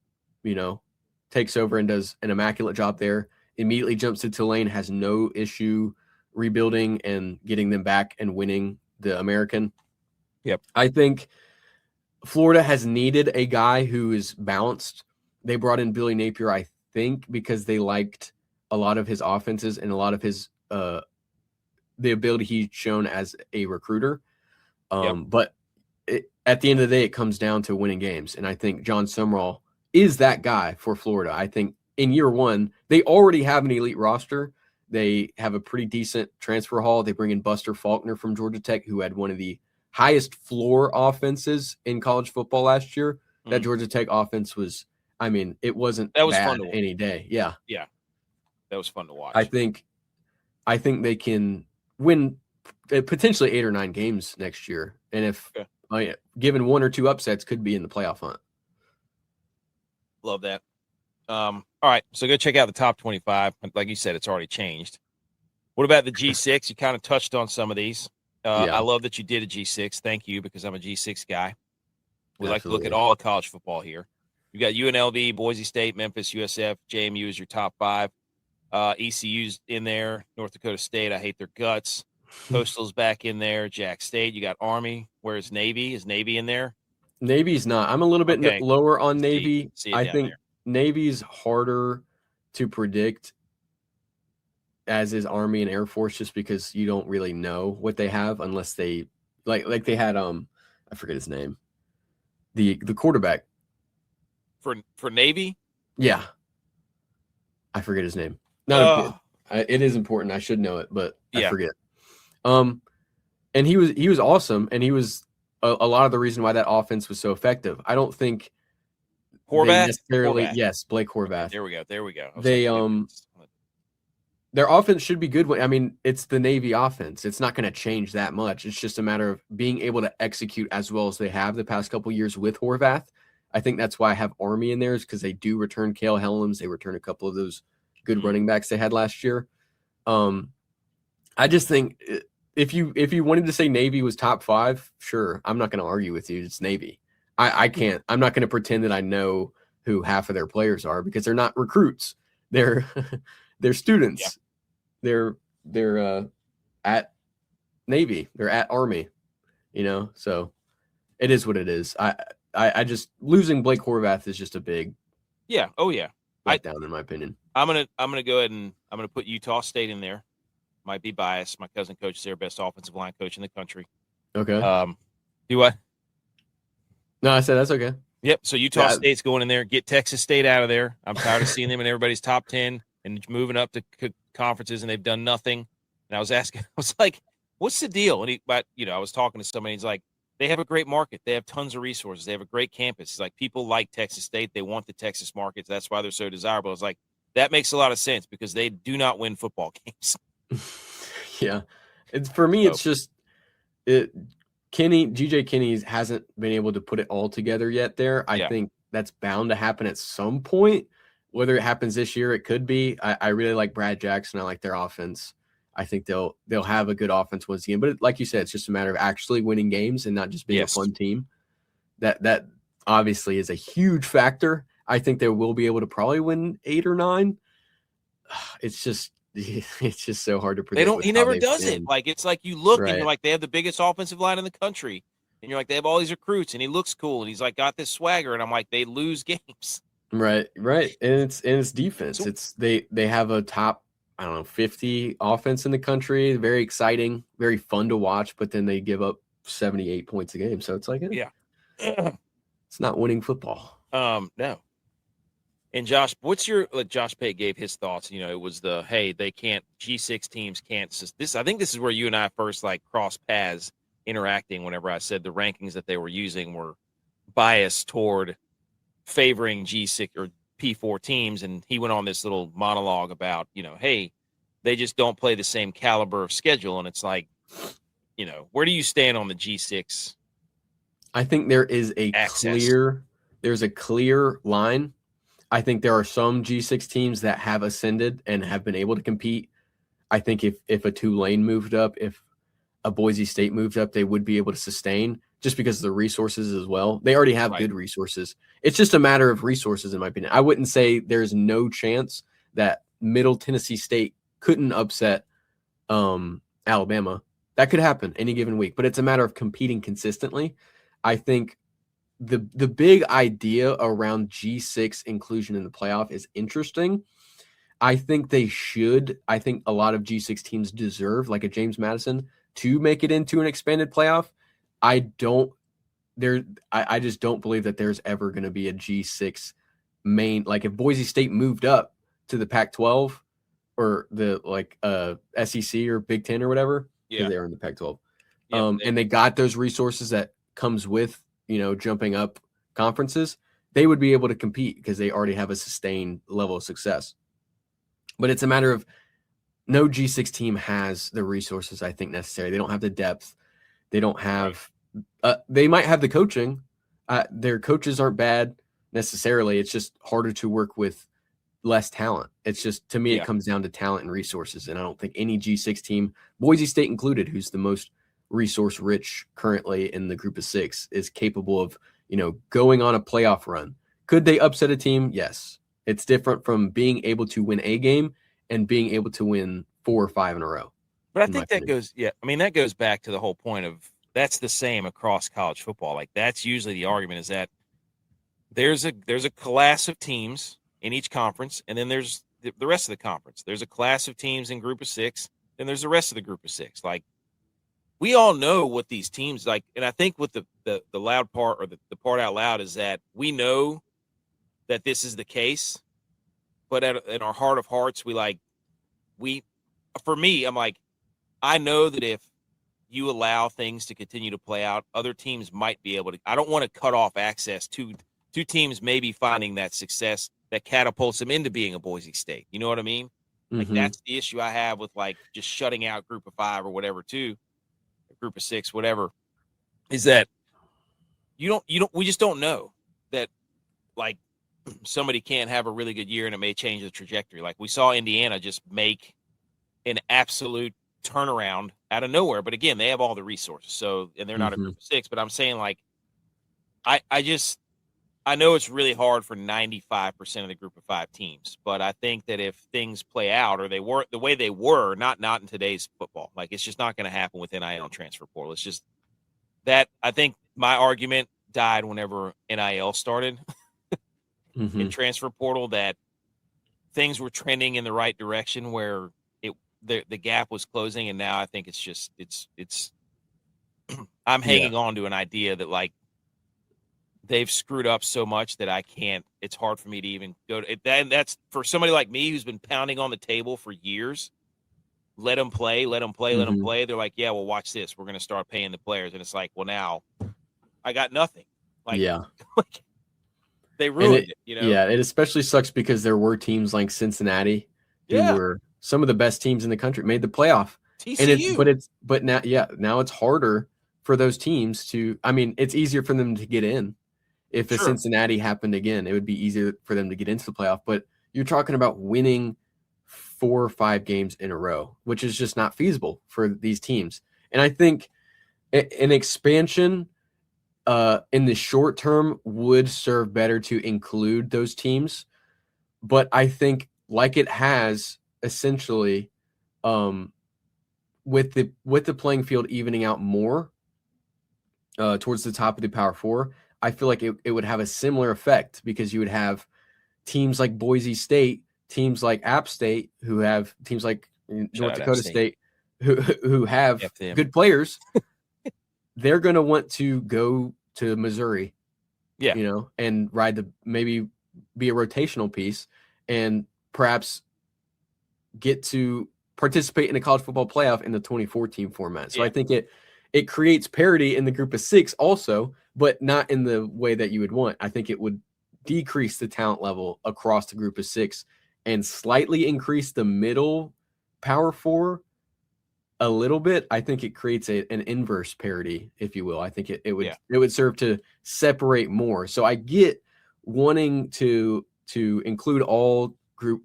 takes over and does an immaculate job there. Immediately jumps to Tulane, has no issue rebuilding and getting them back and winning the American. Yep. I think Florida has needed a guy who is balanced. They brought in Billy Napier, I think, because they liked a lot of his offenses and a lot of his the ability he's shown as a recruiter. But at the end of the day, it comes down to winning games. And I think John Summerall is that guy for Florida. I think in year one, they already have an elite roster. They have a pretty decent transfer haul. They bring in Buster Faulkner from Georgia Tech, who had one of the highest floor offenses in college football last year. That Georgia Tech offense was, it wasn't that was bad fun to watch. Any day. Yeah. Yeah. That was fun to watch. I think they can win potentially 8 or 9 games next year. And if given 1 or 2 upsets, could be in the playoff hunt. Love that. All right. So go check out the top 25. Like you said, it's already changed. What about the G6? You kind of touched on some of these. I love that you did a G6. Thank you, because I'm a G6 guy. We like to look at all of college football here. You got UNLV, Boise State, Memphis, USF, JMU is your top 5. ECU's in there. North Dakota State, I hate their guts. Coastal's back in there. Jack State. You got Army. Where's Navy? Is Navy in there? Navy's not. I'm a little bit lower on Navy. I think there. Navy's harder to predict, as is Army and Air Force, just because you don't really know what they have unless they like they had I forget his name. The quarterback for Navy? Yeah. I forget his name. Not important. It is important. I should know it, but I forget. And he was awesome, and he was a lot of the reason why that offense was so effective. I don't think they necessarily. Horvath. Yes, Blake Horvath. Okay, there we go. They their offense should be good. I mean, it's the Navy offense. It's not going to change that much. It's just a matter of being able to execute as well as they have the past couple years with Horvath. I think that's why I have Army in there, is because they do return Cale Helms. They return a couple of those good running backs they had last year. I just think if you wanted to say Navy was top 5, sure, I'm not going to argue with you. It's Navy. I can't. I'm not going to pretend that I know who half of their players are, because they're not recruits. They're students. Yeah. They're at Navy. They're at Army. So it is what it is. I just losing Blake Horvath is just a big letdown in my opinion. I'm gonna go ahead and I'm gonna put Utah State in there. Might be biased. My cousin coaches their best offensive line coach in the country. Okay. Do what? No, I said that's okay. Yep. So Utah State's going in there. Get Texas State out of there. I'm tired of seeing them in everybody's top 10 and moving up to conferences, and they've done nothing. And I was asking, I was like, "What's the deal?" And I was talking to somebody. He's like, "They have a great market. They have tons of resources. They have a great campus. It's like people like Texas State. They want the Texas markets. That's why they're so desirable." I was like, that makes a lot of sense, because they do not win football games. Yeah, for me. It's just GJ Kinney hasn't been able to put it all together yet there. I think that's bound to happen at some point. Whether it happens this year, it could be. I really like Brad Jackson. I like their offense. I think they'll have a good offense once again. But like you said, it's just a matter of actually winning games and not just being a fun team. That obviously is a huge factor. I think they will be able to probably win 8 or 9. It's just so hard to predict. He never does it. Like, it's like you look and you're like, they have the biggest offensive line in the country, and you're like, they have all these recruits, and he looks cool, and he's like got this swagger, and I'm like, they lose games. Right. And it's defense. It's they have a top, I don't know, 50 offense in the country. Very exciting, very fun to watch, but then they give up 78 points a game. So it's like, it's not winning football. No. And Josh, Josh Pate gave his thoughts. It was they can't, G6 teams can't. I think this is where you and I first crossed paths interacting, whenever I said the rankings that they were using were biased toward favoring G6 or P4 teams. And he went on this little monologue about, hey, they just don't play the same caliber of schedule. And it's like, where do you stand on the G6? I think there is there's a clear line. I think there are some G6 teams that have ascended and have been able to compete. I think if a Tulane moved up, if a Boise State moved up, they would be able to sustain, just because of the resources as well. They already have good resources. It's just a matter of resources, in my opinion. I wouldn't say there's no chance that Middle Tennessee State couldn't upset Alabama. That could happen any given week, but it's a matter of competing consistently. I think the big idea around G6 inclusion in the playoff is interesting. I think they should. I think a lot of G6 teams deserve, like a James Madison, to make it into an expanded playoff. I just don't believe that there's ever going to be a G6 main. Like, if Boise State moved up to the Pac-12 or the SEC or Big Ten or whatever, because they are in the Pac-12, and they got those resources that comes with jumping up conferences, they would be able to compete because they already have a sustained level of success. But it's a matter of no G6 team has the resources I think necessary. They don't have the depth. They don't have they might have the coaching. Their coaches aren't bad necessarily. It's just harder to work with less talent. It's just, to me, it comes down to talent and resources. And I don't think any G6 team, Boise State included, who's the most resource rich currently in the group of 6, is capable of, going on a playoff run. Could they upset a team? Yes. It's different from being able to win a game and being able to win 4 or 5 in a row. But I think that goes back to the whole point of, that's the same across college football. Like, that's usually the argument, is that there's a class of teams in each conference, and then there's the rest of the conference. There's a class of teams in group of 6, then there's the rest of the group of 6. Like, we all know what these teams like, and I think with the loud part, or the part out loud, is that we know that this is the case, but in our heart of hearts, for me, I'm like, I know that if you allow things to continue to play out, other teams might be able to. I don't want to cut off access to teams maybe finding that success that catapults them into being a Boise State. You know what I mean? Like that's the issue I have with like just shutting out Group of 5 or whatever, too, Group of 6, whatever, is that we just don't know that like somebody can't have a really good year and it may change the trajectory. Like we saw Indiana just make an absolute turnaround out of nowhere. But again, they have all the resources. So, and they're not a Group of 6, but I'm saying like, I know it's really hard for 95% of the Group of 5 teams, but I think that if things play out or they were the way they were, not in today's football, like it's just not going to happen with NIL and transfer portal. It's just that I think my argument died whenever NIL started in transfer portal, that things were trending in the right direction where the gap was closing. And now I think it's just, it's I'm hanging on to an idea that like they've screwed up so much that it's hard for me to even go to it. That's for somebody like me who's been pounding on the table for years. Let them play. Let them play. They're like, yeah, well, watch this. We're going to start paying the players. And it's like, well, now I got nothing. Like, like they ruined it, you know? Yeah, it especially sucks because there were teams like Cincinnati who were some of the best teams in the country, made the playoff. TCU. But now it's harder for those teams to, I mean, it's easier for them to get in. If a Cincinnati happened again, it would be easier for them to get into the playoff. But you're talking about winning 4 or 5 games in a row, which is just not feasible for these teams. And I think an expansion in the short term would serve better to include those teams. But I think like it has essentially with the playing field evening out more towards the top of the Power 4, I feel like it would have a similar effect because you would have teams like Boise State, teams like App State, who have teams like North Dakota State, who have good players. They're going to want to go to Missouri, and maybe be a rotational piece and perhaps get to participate in a college football playoff in the 2014 format. So I think it creates parity in the Group of 6 also, but not in the way that you would want. I think it would decrease the talent level across the Group of 6 and slightly increase the middle Power 4 a little bit. I think it creates an inverse parity, if you will. I think it would serve to separate more. So I get wanting to include all group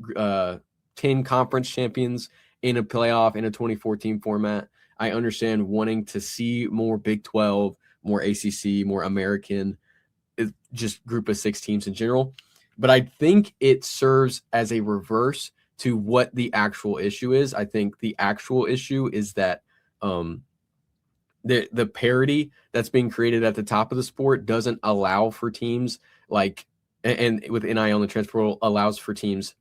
10 conference champions in a playoff in a 2014 format. I understand wanting to see more Big 12, more ACC, more American, just Group of 6 teams in general. But I think it serves as a reverse to what the actual issue is. I think the actual issue is that the parity that's being created at the top of the sport doesn't allow for teams like, and with NIL and the transfer portal allows for teams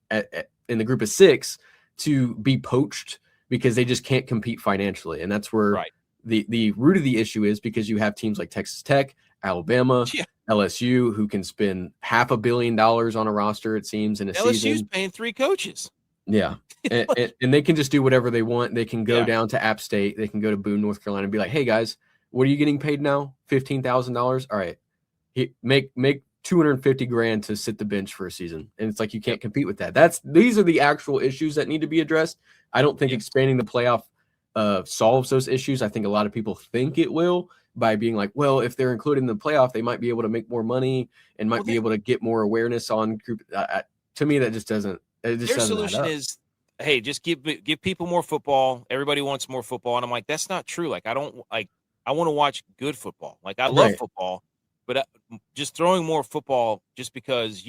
in the Group of 6 to be poached because they just can't compete financially. And that's where the root of the issue is, because you have teams like Texas Tech, Alabama, LSU, who can spend $500 million on a roster, it seems, in a season. LSU's paying 3 coaches. Yeah. and they can just do whatever they want. They can go down to App State. They can go to Boone, North Carolina, and be like, hey, guys, what are you getting paid now? $15,000? All right. Make $250,000 to sit the bench for a season. And it's like, you can't compete with that. These are the actual issues that need to be addressed. I don't think expanding the playoff solves those issues. I think a lot of people think it will, by being like, well, if they're included in the playoff, they might be able to make more money and might be able to get more awareness on group. To me, that just doesn't. Their solution is, hey, just give people more football. Everybody wants more football, and I'm like, that's not true. Like, I want to watch good football. Like, I love football, but just throwing more football just because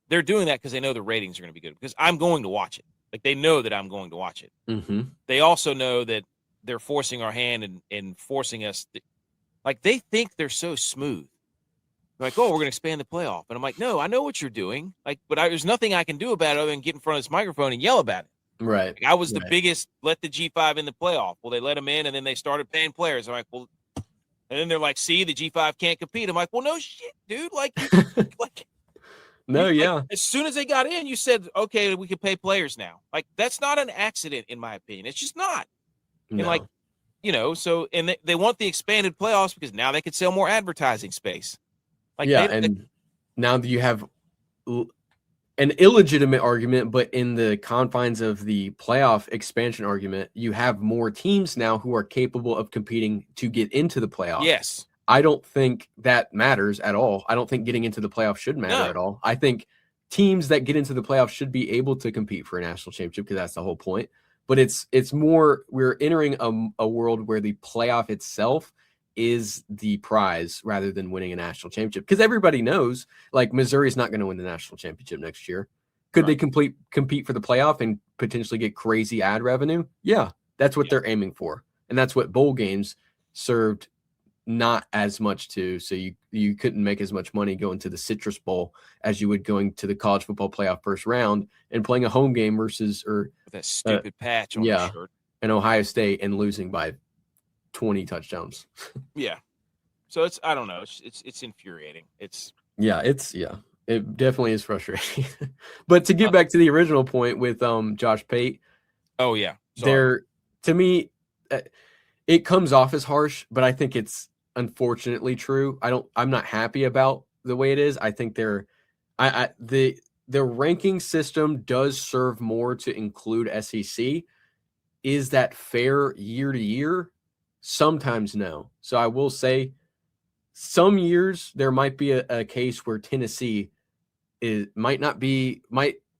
they're doing that because they know the ratings are going to be good. Because I'm going to watch it. Like, they know that I'm going to watch it. Mm-hmm. They also know that they're forcing our hand and forcing us. Like, they think they're so smooth. They're like, oh, we're going to expand the playoff. And I'm like, no, I know what you're doing. Like, but there's nothing I can do about it other than get in front of this microphone and yell about it. Right. Like, I was the biggest, let the G5 in the playoff. Well, they let them in, and then they started paying players. I'm like, well, and then they're like, see, the G5 can't compete. I'm like, well, no shit, dude. Like, No, yeah. As soon as they got in, you said, okay, we can pay players now. Like, that's not an accident, in my opinion. It's just not. No. And, like, so, and they want the expanded playoffs because now they could sell more advertising space. Like, yeah, and now that you have an illegitimate argument, but in the confines of the playoff expansion argument, you have more teams now who are capable of competing to get into the playoffs. Yes. I don't think that matters at all. I don't think getting into the playoffs should matter at all. I think teams that get into the playoffs should be able to compete for a national championship because that's the whole point. But it's more, we're entering a world where the playoff itself is the prize rather than winning a national championship. Because everybody knows, like, Missouri's not going to win the national championship next year. Could they compete for the playoff and potentially get crazy ad revenue? Yeah, that's what they're aiming for. And that's what bowl games served not as much to. So you couldn't make as much money going to the Citrus Bowl as you would going to the college football playoff first round and playing a home game versus with that stupid patch on the shirt and Ohio State and losing by 20 touchdowns. Yeah. So I don't know. It's infuriating. It definitely is frustrating. But to get back to the original point with Josh Pate. Oh yeah. To me, it comes off as harsh, but I think it's unfortunately true. I'm not happy about the way it is. I think the ranking system does serve more to include SEC. Is that fair year to year? Sometimes no. So I will say some years there might be a case where Tennessee might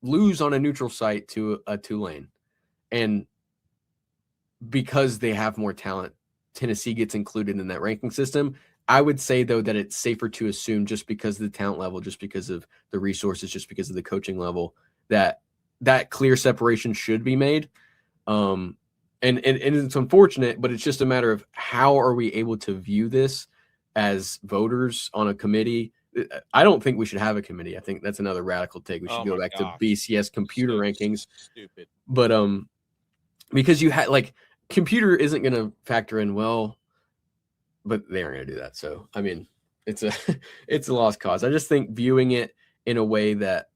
lose on a neutral site to a Tulane. And because they have more talent, Tennessee gets included in that ranking system. I would say, though, that it's safer to assume just because of the talent level, just because of the resources, just because of the coaching level, that clear separation should be made. And it's unfortunate, but it's just a matter of how are we able to view this as voters on a committee. I don't think we should have a committee. I think that's another radical take. We should go back to BCS computer rankings. Stupid. But because you had computer isn't going to factor in well, but they aren't going to do that. So I mean, it's a lost cause. I just think viewing it in a way that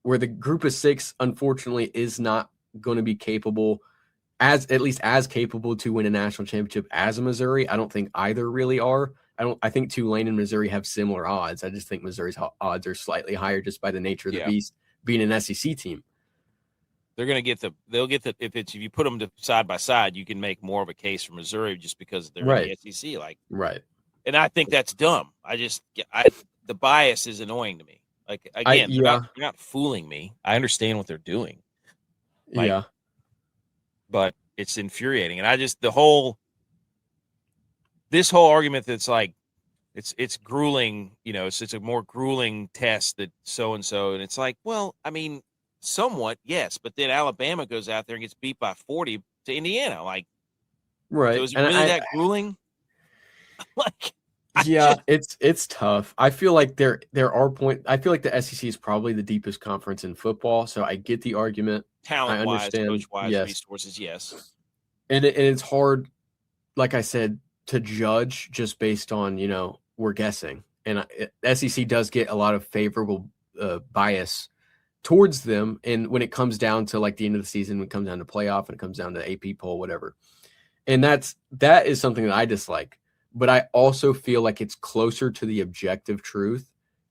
where the group of six unfortunately is not going to be capable, at least as capable to win a national championship as a Missouri. I don't think either really are. I think Tulane and Missouri have similar odds. I just think Missouri's odds are slightly higher just by the nature of the beast being an SEC team. They'll get if you put them side by side, you can make more of a case for Missouri just because they're in the SEC. Right. And I think that's dumb. The bias is annoying to me. Like, again, you're not fooling me. I understand what they're doing. But it's infuriating. And this whole argument that's like, it's grueling, it's a more grueling test that so-and-so. And it's like, well, I mean, somewhat, yes. But then Alabama goes out there and gets beat by 40 to Indiana. Like, right. So is it really that grueling? It's tough. I feel like there are points. I feel like the SEC is probably the deepest conference in football. So I get the argument. Talent-wise, coach-wise, resources, yes. And it's hard, like I said, to judge just based on, we're guessing. And SEC does get a lot of favorable bias towards them. And when it comes down to the end of the season, when it comes down to playoff and it comes down to AP poll, whatever. And that is something that I dislike. But I also feel like it's closer to the objective truth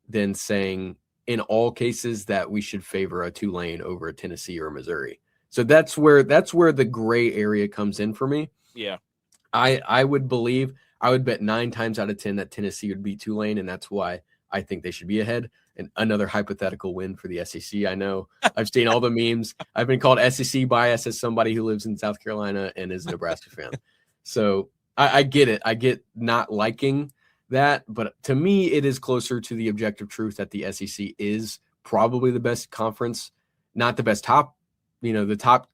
than saying in all cases that we should favor a Tulane over a Tennessee or a Missouri. So that's where the gray area comes in for me. Yeah. I would bet 9 times out of 10 that Tennessee would beat Tulane, and that's why I think they should be ahead. And another hypothetical win for the SEC. I know I've seen all the memes. I've been called SEC bias as somebody who lives in South Carolina and is a Nebraska fan. So I get it. I get not liking that, but to me, it is closer to the objective truth that the SEC is probably the best conference, not the best top. The top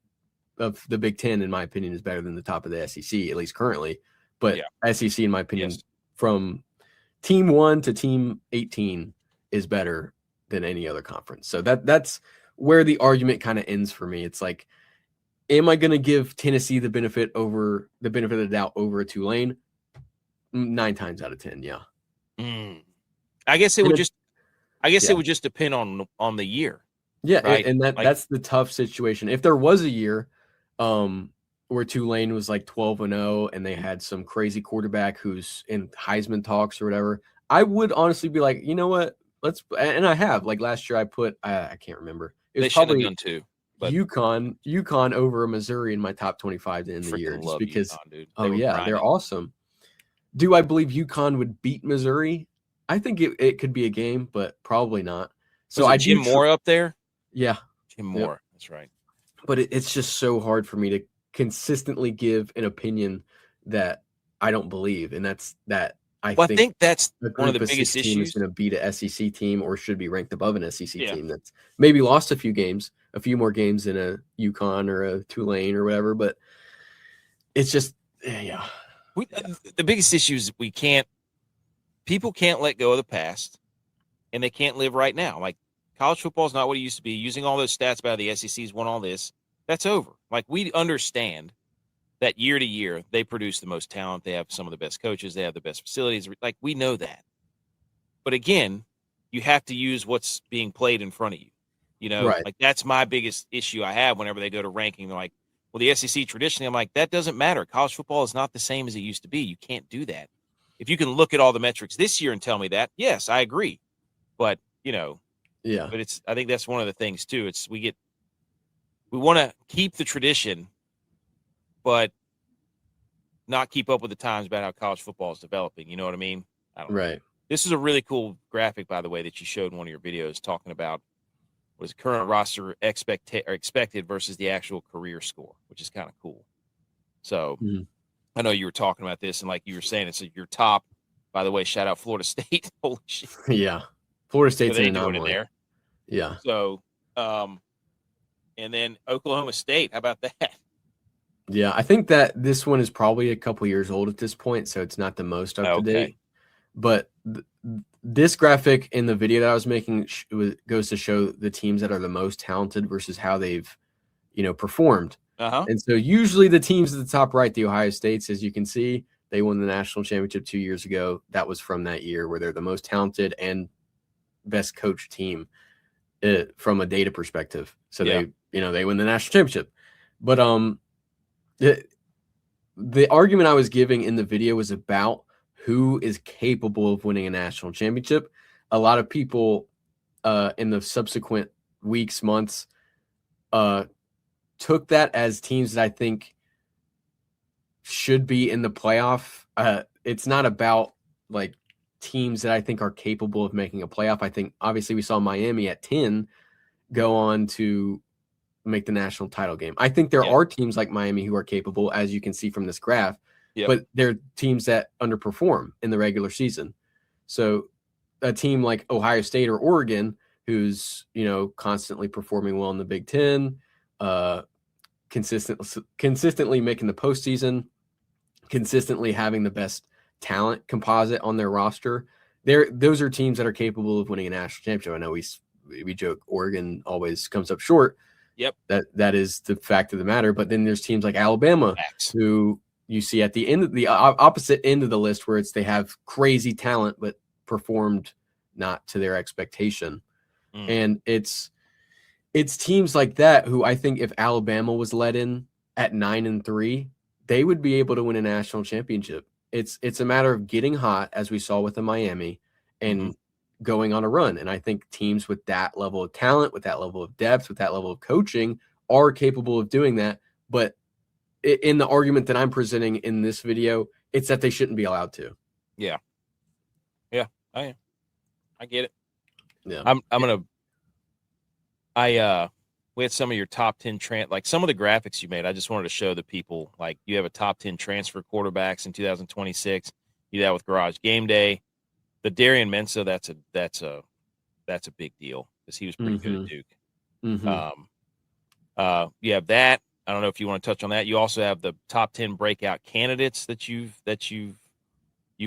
of the Big Ten, in my opinion, is better than the top of the SEC, at least currently. But SEC, in my opinion, from team 1 to team 18 is better than any other conference. So that's where the argument kind of ends for me. It's like, am I going to give Tennessee the benefit of the doubt over a Tulane? 9 times out of 10, yeah. I guess it would just I guess it would just depend on the year. Yeah, right? and that's the tough situation. If there was a year where Tulane was like 12-0 and they had some crazy quarterback who's in Heisman talks or whatever, I would honestly be like, you know what? And I have like last year I put I can't remember. It was They should have probably done two. But UConn over Missouri in my top 25 to end the year, freaking just love because. UConn, dude. Oh yeah, grinding. they're awesome. Do I believe UConn would beat Missouri? I think it could be a game, but probably not. So Was it I Jim Moore up there? Yeah, Jim Moore. Yep. That's right. But it's just so hard for me to consistently give an opinion that I don't believe, and that's that. I think that's a one of group the biggest team is issues. going to beat a SEC team or should be ranked above an SEC Yeah. team that's maybe lost a few more games than a UConn or a Tulane or whatever. But it's just, yeah. The biggest issue is people can't let go of the past, and they can't live right now. Like, college football is not what it used to be. Using all those stats about the SEC's won all this, that's over. Like, we understand that year to year they produce the most talent. They have some of the best coaches. They have the best facilities. Like, we know that. But again, you have to use what's being played in front of you. You know, Right. like that's my biggest issue I have whenever they go to ranking. They're like, well, the SEC traditionally, I'm like, that doesn't matter. College football is not the same as it used to be. You can't do that. If you can look at all the metrics this year and tell me that, yes, I agree. But, yeah. But I think that's one of the things too. We want to keep the tradition, but not keep up with the times about how college football is developing. You know what I mean? I don't know. Right. This is a really cool graphic, by the way, that you showed in one of your videos talking about was current roster expected versus the actual career score, which is kind of cool. So I know you were talking about this, and like you were saying, it's your top. By the way, shout out Florida State. Holy shit! Yeah, Florida State's an anomaly in there. Yeah. So, and then Oklahoma State. How about that? Yeah, I think that this one is probably a couple years old at this point, so it's not the most up to date. But this graphic in the video that I was making goes to show the teams that are the most talented versus how they've, performed. And so usually the teams at the top right, the Ohio States, as you can see, they won the national championship 2 years ago. That was from that year where they're the most talented and best coached team from a data perspective. So they win the national championship. But the argument I was giving in the video was about who is capable of winning a national championship. A lot of people in the subsequent weeks, months, took that as teams that I think should be in the playoff. It's not about like teams that I think are capable of making a playoff. I think obviously we saw Miami at 10 go on to make the national title game. I think there are teams like Miami who are capable, as you can see from this graph, but they're teams that underperform in the regular season. So a team like Ohio State or Oregon, who's, constantly performing well in the Big Ten, consistently making the postseason, consistently having the best talent composite on their roster. Those are teams that are capable of winning a national championship. I know we joke Oregon always comes up short. Yep. That is the fact of the matter. But then there's teams like Alabama who you see at the end of the opposite end of the list where they have crazy talent but performed not to their expectation. And it's teams like that who I think if Alabama was let in at 9-3, they would be able to win a national championship. It's a matter of getting hot, as we saw with the Miami, and going on a run. And I think teams with that level of talent, with that level of depth, with that level of coaching are capable of doing that. But in the argument that I'm presenting in this video, it's that they shouldn't be allowed to. Yeah. Yeah, I get it. Yeah. We had some of your top 10 like some of the graphics you made. I just wanted to show the people, like you have a top 10 transfer quarterbacks in 2026. You do that with Garage Game Day. The Darian Mensah, that's a big deal because he was pretty good at Duke. You have that. I don't know if you want to touch on that. You also have the top 10 breakout candidates that you've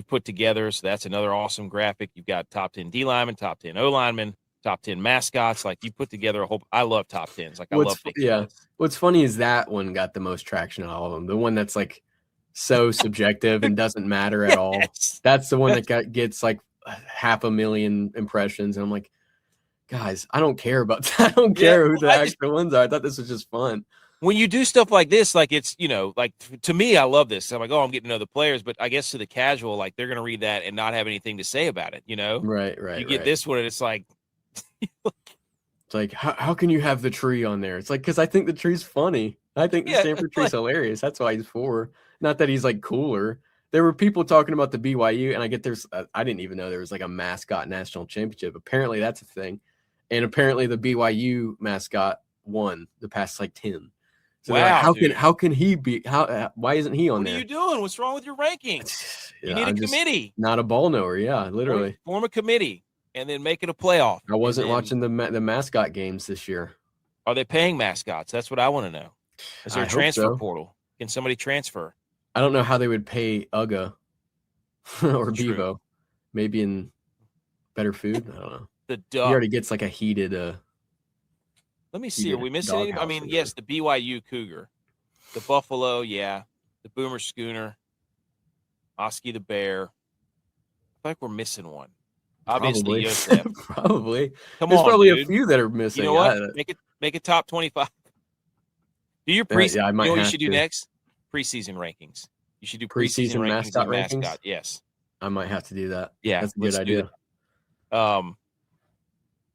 put together. So that's another awesome graphic. You've got top 10 D linemen, top 10 O linemen, top 10 mascots. Like you put together a whole. I love top 10s. Like I love. What's funny is that one got the most traction out of all of them. The one that's like so subjective and doesn't matter at all. That's the one that gets like 500,000 impressions. And I'm like, guys, I don't care about that. I don't care who the extra ones are. I thought this was just fun. When you do stuff like this, like it's, like to me, I love this. I'm like, oh, I'm getting to know the players, but I guess to the casual, like they're going to read that and not have anything to say about it, Right. You get this one and it's like. It's like, how can you have the tree on there? It's like, because I think the tree's funny. I think the Stanford tree's hilarious. That's why he's 4. Not that he's like cooler. There were people talking about the BYU, and I get there's, I didn't even know there was like a mascot national championship. Apparently that's a thing. And apparently the BYU mascot won the past like 10. So wow, like, how can he be? Why isn't he on there? What are you doing? What's wrong with your rankings? You need a committee. Not a ball knower. Yeah, literally. Form a committee and then make it a playoff. I wasn't watching the mascot games this year. Are they paying mascots? That's what I want to know. Is there a transfer portal? Can somebody transfer? I don't know how they would pay Uga or Bevo. Maybe in better food. I don't know. The duck. He already gets like a heated. Let me see. Are we missing anything? I mean, yes, the BYU Cougar, the Buffalo, yeah, the Boomer Schooner, Oski the Bear. I feel like we're missing one. Obviously, Yosef. Probably. There's probably a few that are missing. You know what? Make it top 25. Do your preseason. Yeah, I might you know what you should do next? Preseason rankings. You should do preseason rankings. Yes. I might have to do that. Yeah, that's a good idea.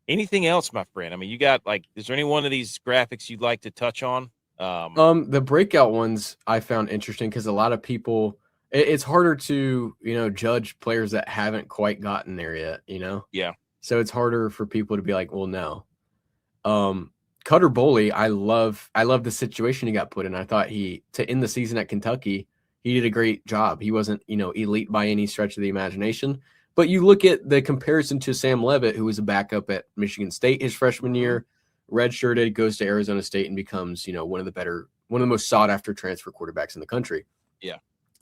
Anything else, my friend? I mean, you got is there any one of these graphics you'd like to touch on? The breakout ones I found interesting because a lot of people, it's harder to, judge players that haven't quite gotten there yet, Yeah. So it's harder for people to be like, well, no. Cutter Boley, I love the situation he got put in. I thought to end the season at Kentucky, he did a great job. He wasn't, elite by any stretch of the imagination. But you look at the comparison to Sam Leavitt, who was a backup at Michigan State his freshman year, redshirted, goes to Arizona State and becomes, one of the most sought after transfer quarterbacks in the country. Yeah.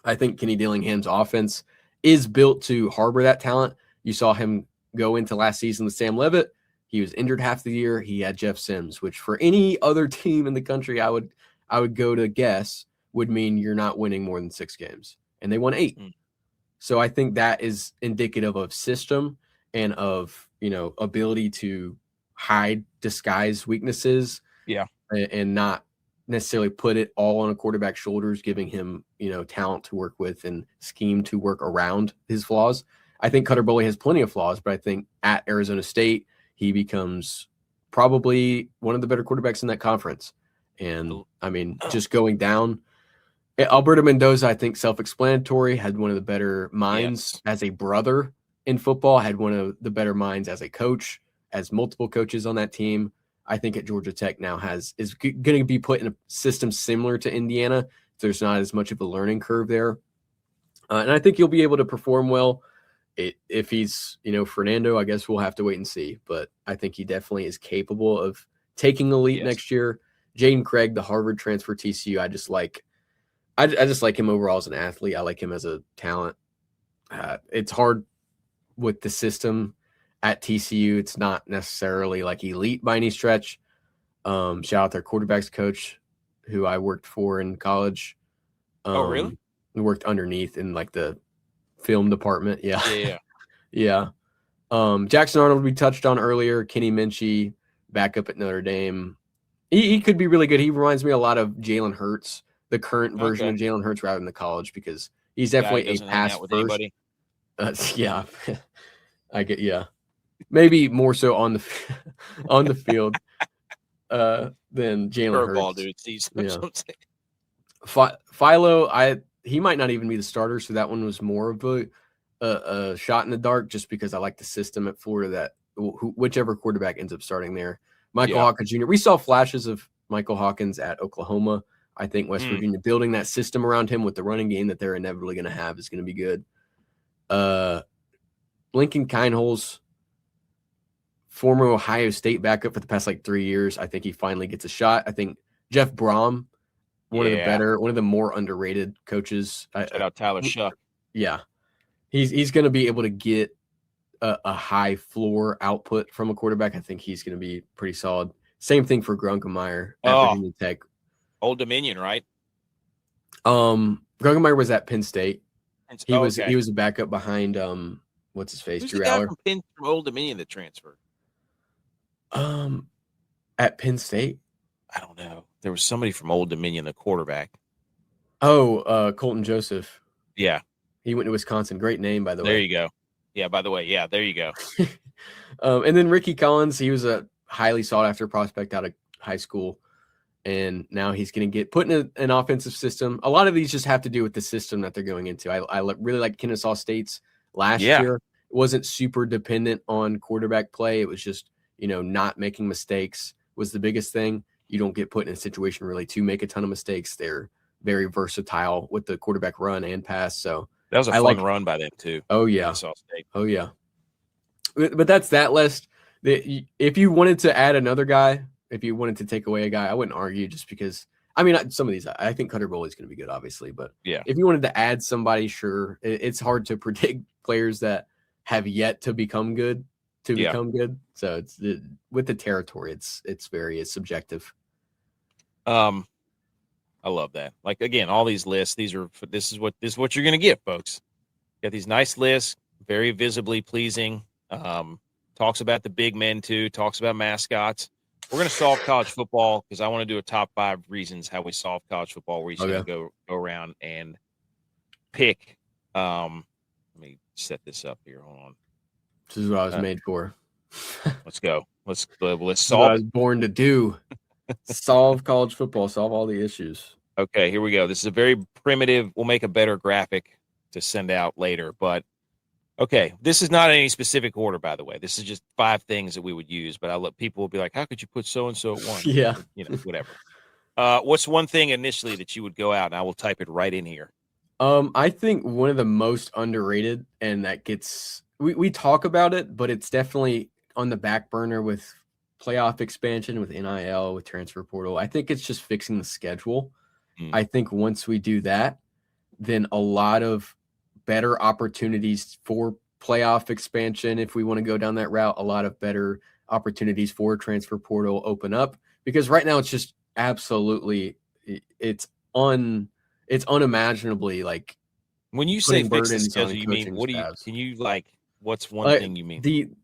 I think Kenny Dillingham's offense is built to harbor that talent. You saw him go into last season with Sam Leavitt. He was injured half the year. He had Jeff Sims, which for any other team in the country, I would go to guess would mean you're not winning more than 6 games. And they won 8. So I think that is indicative of system and of, ability to disguise weaknesses. Yeah. And not necessarily put it all on a quarterback's shoulders, giving him, talent to work with and scheme to work around his flaws. I think Cutter Boley has plenty of flaws, but I think at Arizona State, he becomes probably one of the better quarterbacks in that conference. And I mean, just going down, Alberto Mendoza, I think self-explanatory, had one of the better minds as a brother in football, had one of the better minds as a coach, as multiple coaches on that team. I think at Georgia Tech now is going to be put in a system similar to Indiana. There's not as much of a learning curve there. And I think he'll be able to perform well. If he's, Fernando, I guess we'll have to wait and see. But I think he definitely is capable of taking the lead next year. Jaden Craig, the Harvard transfer TCU, I just like him overall as an athlete. I like him as a talent. It's hard with the system at TCU. It's not necessarily like elite by any stretch. Shout out their quarterbacks coach, who I worked for in college. Oh, really? We worked underneath in like the film department. Yeah. Yeah. Jackson Arnold, we touched on earlier. Kenny Minchie, backup at Notre Dame. He could be really good. He reminds me a lot of Jalen Hurts, the current version of Jalen Hurts rather than the college, because he's definitely a pass first. Yeah. Maybe more so on the field than Jalen Hurts. Dude. Philo, he might not even be the starter, so that one was more of a shot in the dark, just because I like the system at Florida that whichever quarterback ends up starting there. Michael Hawkins Jr. We saw flashes of Michael Hawkins at Oklahoma. I think West Virginia building that system around him with the running game that they're inevitably going to have is going to be good. Lincoln Kienholz, former Ohio State backup for the past 3 years. I think he finally gets a shot. I think Jeff Brom, one of the more underrated coaches. Shout out Tyler Shuck. Yeah. He's going to be able to get a high floor output from a quarterback. I think he's going to be pretty solid. Same thing for Grunkemeyer at Virginia Tech. Old Dominion, right? Grunkemeyer was at Penn State. He was a backup behind what's his face, Who's Drew the guy Aller from Old Dominion that transferred? At Penn State. I don't know. There was somebody from Old Dominion, the quarterback. Oh, Colton Joseph. Yeah. He went to Wisconsin. Great name, by the way. There you go. Yeah, by the way. Yeah, there you go. And then Ricky Collins, he was a highly sought after prospect out of high school. And now he's going to get put in an offensive system. A lot of these just have to do with the system that they're going into. I really like Kennesaw State's last year. It wasn't super dependent on quarterback play. It was just, not making mistakes was the biggest thing. You don't get put in a situation really to make a ton of mistakes. They're very versatile with the quarterback run and pass. So that was a fun run by them too. Oh yeah. Kennesaw State. Oh yeah. But that's that list. If you wanted to add another guy, if you wanted to take away a guy, I wouldn't argue just because, some of these, I think Cutter Boley is going to be good, obviously. But yeah, if you wanted to add somebody, sure. It's hard to predict players that have yet to become good become good. So it's with the territory, it's very subjective. I love that. Like, again, all these lists, this is what you're going to get, folks. You got these nice lists, very visibly pleasing. Talks about the big men too, talks about mascots. We're going to solve college football because I want to do a top 5 reasons how we solve college football. We're each going to go around and pick. Let me set this up here. Hold on. This is what I was made for. Let's go. Let's solve. What I was born to do. Solve college football. Solve all the issues. Okay, here we go. This is a very primitive. We'll make a better graphic to send out later, but. Okay, this is not in any specific order, by the way. This is just 5 things that we would use, but people will be like, how could you put so-and-so at 1? Yeah. Whatever. What's one thing initially that you would go out, and I will type it right in here? I think one of the most underrated, and that gets we talk about it, but it's definitely on the back burner with playoff expansion, with NIL, with transfer portal. I think it's just fixing the schedule. I think once we do that, then a lot of better opportunities for playoff expansion. If we want to go down that route, a lot of better opportunities for transfer portal open up, because right now it's just absolutely, it's unimaginably like, when you say fix the schedule, you mean, what's one thing you mean?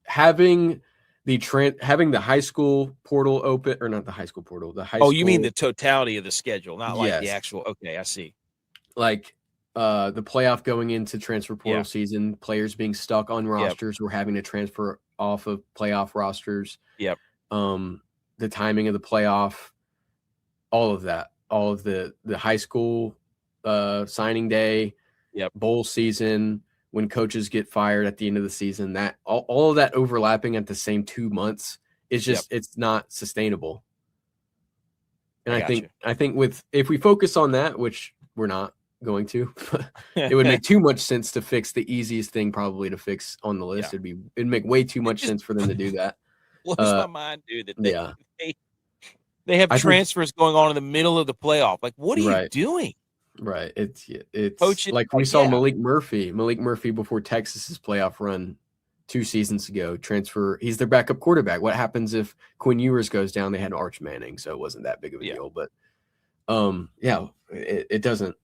Having the high school portal open, or not the high school portal, the high school. Oh, you mean the totality of the schedule, not like the actual, okay, I see. Like, the playoff going into transfer portal season, players being stuck on rosters or having to transfer off of playoff rosters. Yep. The timing of the playoff, all of that, all of the high school signing day, bowl season, when coaches get fired at the end of the season, that all of that overlapping at the same 2 months is just it's not sustainable. And I think if we focus on that, which we're not going to, it would make too much sense to fix the easiest thing probably to fix on the list. It'd make way too much sense for them to do that. Blows my mind, dude. That they have transfers going on in the middle of the playoff. Like, what are you doing? Right. It's coaching, like we saw Malik Murphy before Texas's playoff run 2 seasons ago transfer. He's their backup quarterback. What happens if Quinn Ewers goes down? They had Arch Manning, so it wasn't that big of a deal. But it doesn't.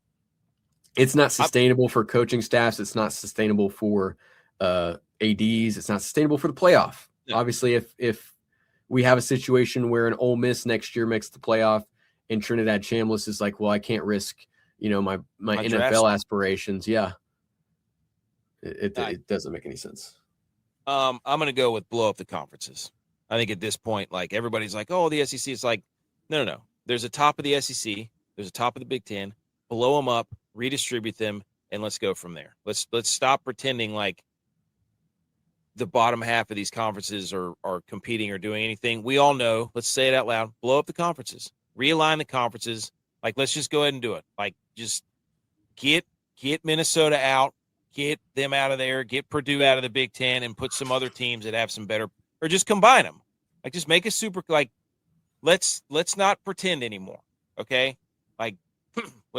It's not sustainable for coaching staffs. It's not sustainable for ADs. It's not sustainable for the playoff. Yeah. Obviously, if we have a situation where an Ole Miss next year makes the playoff and Trinidad Chambliss is like, well, I can't risk, my NFL aspirations. Yeah. It doesn't make any sense. I'm going to go with blow up the conferences. I think at this point, like, everybody's like, oh, the SEC. It's like, no. There's a top of the SEC. There's a top of the Big Ten. Blow them up, redistribute them, and let's go from there. Let's stop pretending like the bottom half of these conferences are competing or doing anything. We all know, let's say it out loud, blow up the conferences, realign the conferences. Like, let's just go ahead and do it. Like, just get Minnesota out, get them out of there, get Purdue out of the Big Ten, and put some other teams that have some better, or just combine them. Like, just make a super, like, let's not pretend anymore. Okay. Like,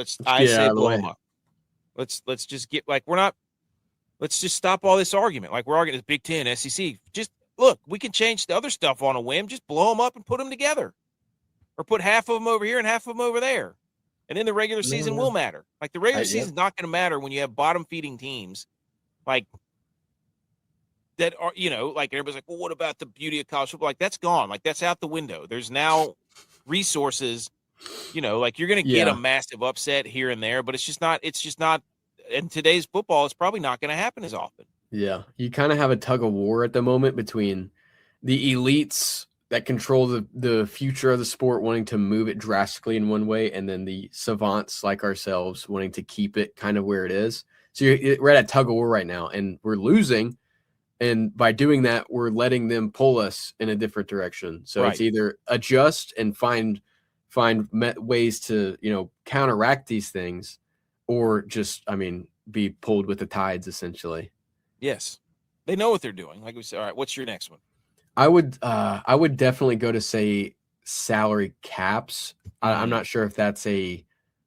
say blow them up. Let's just get, like, let's just stop all this argument. Like, we're arguing the Big Ten, SEC. Just look, we can change the other stuff on a whim. Just blow them up and put them together, or put half of them over here and half of them over there. And then the regular season will matter. Like, the regular season is not going to matter when you have bottom feeding teams. Like, that are, like everybody's like, well, what about the beauty of college football? Like that's gone. Like that's out the window. There's now resources, like you're going to get a massive upset here and there, but it's just not in today's football, it's probably not going to happen as often. Yeah. You kind of have a tug of war at the moment between the elites that control the future of the sport wanting to move it drastically in one way, and then the savants like ourselves wanting to keep it kind of where it is. So we're at a tug of war right now, and we're losing. And by doing that, we're letting them pull us in a different direction. So It's either adjust and find ways to, counteract these things, or just, be pulled with the tides, essentially. Yes. They know what they're doing. Like we said, all right, what's your next one? I would definitely go to say salary caps. I'm not sure if that's a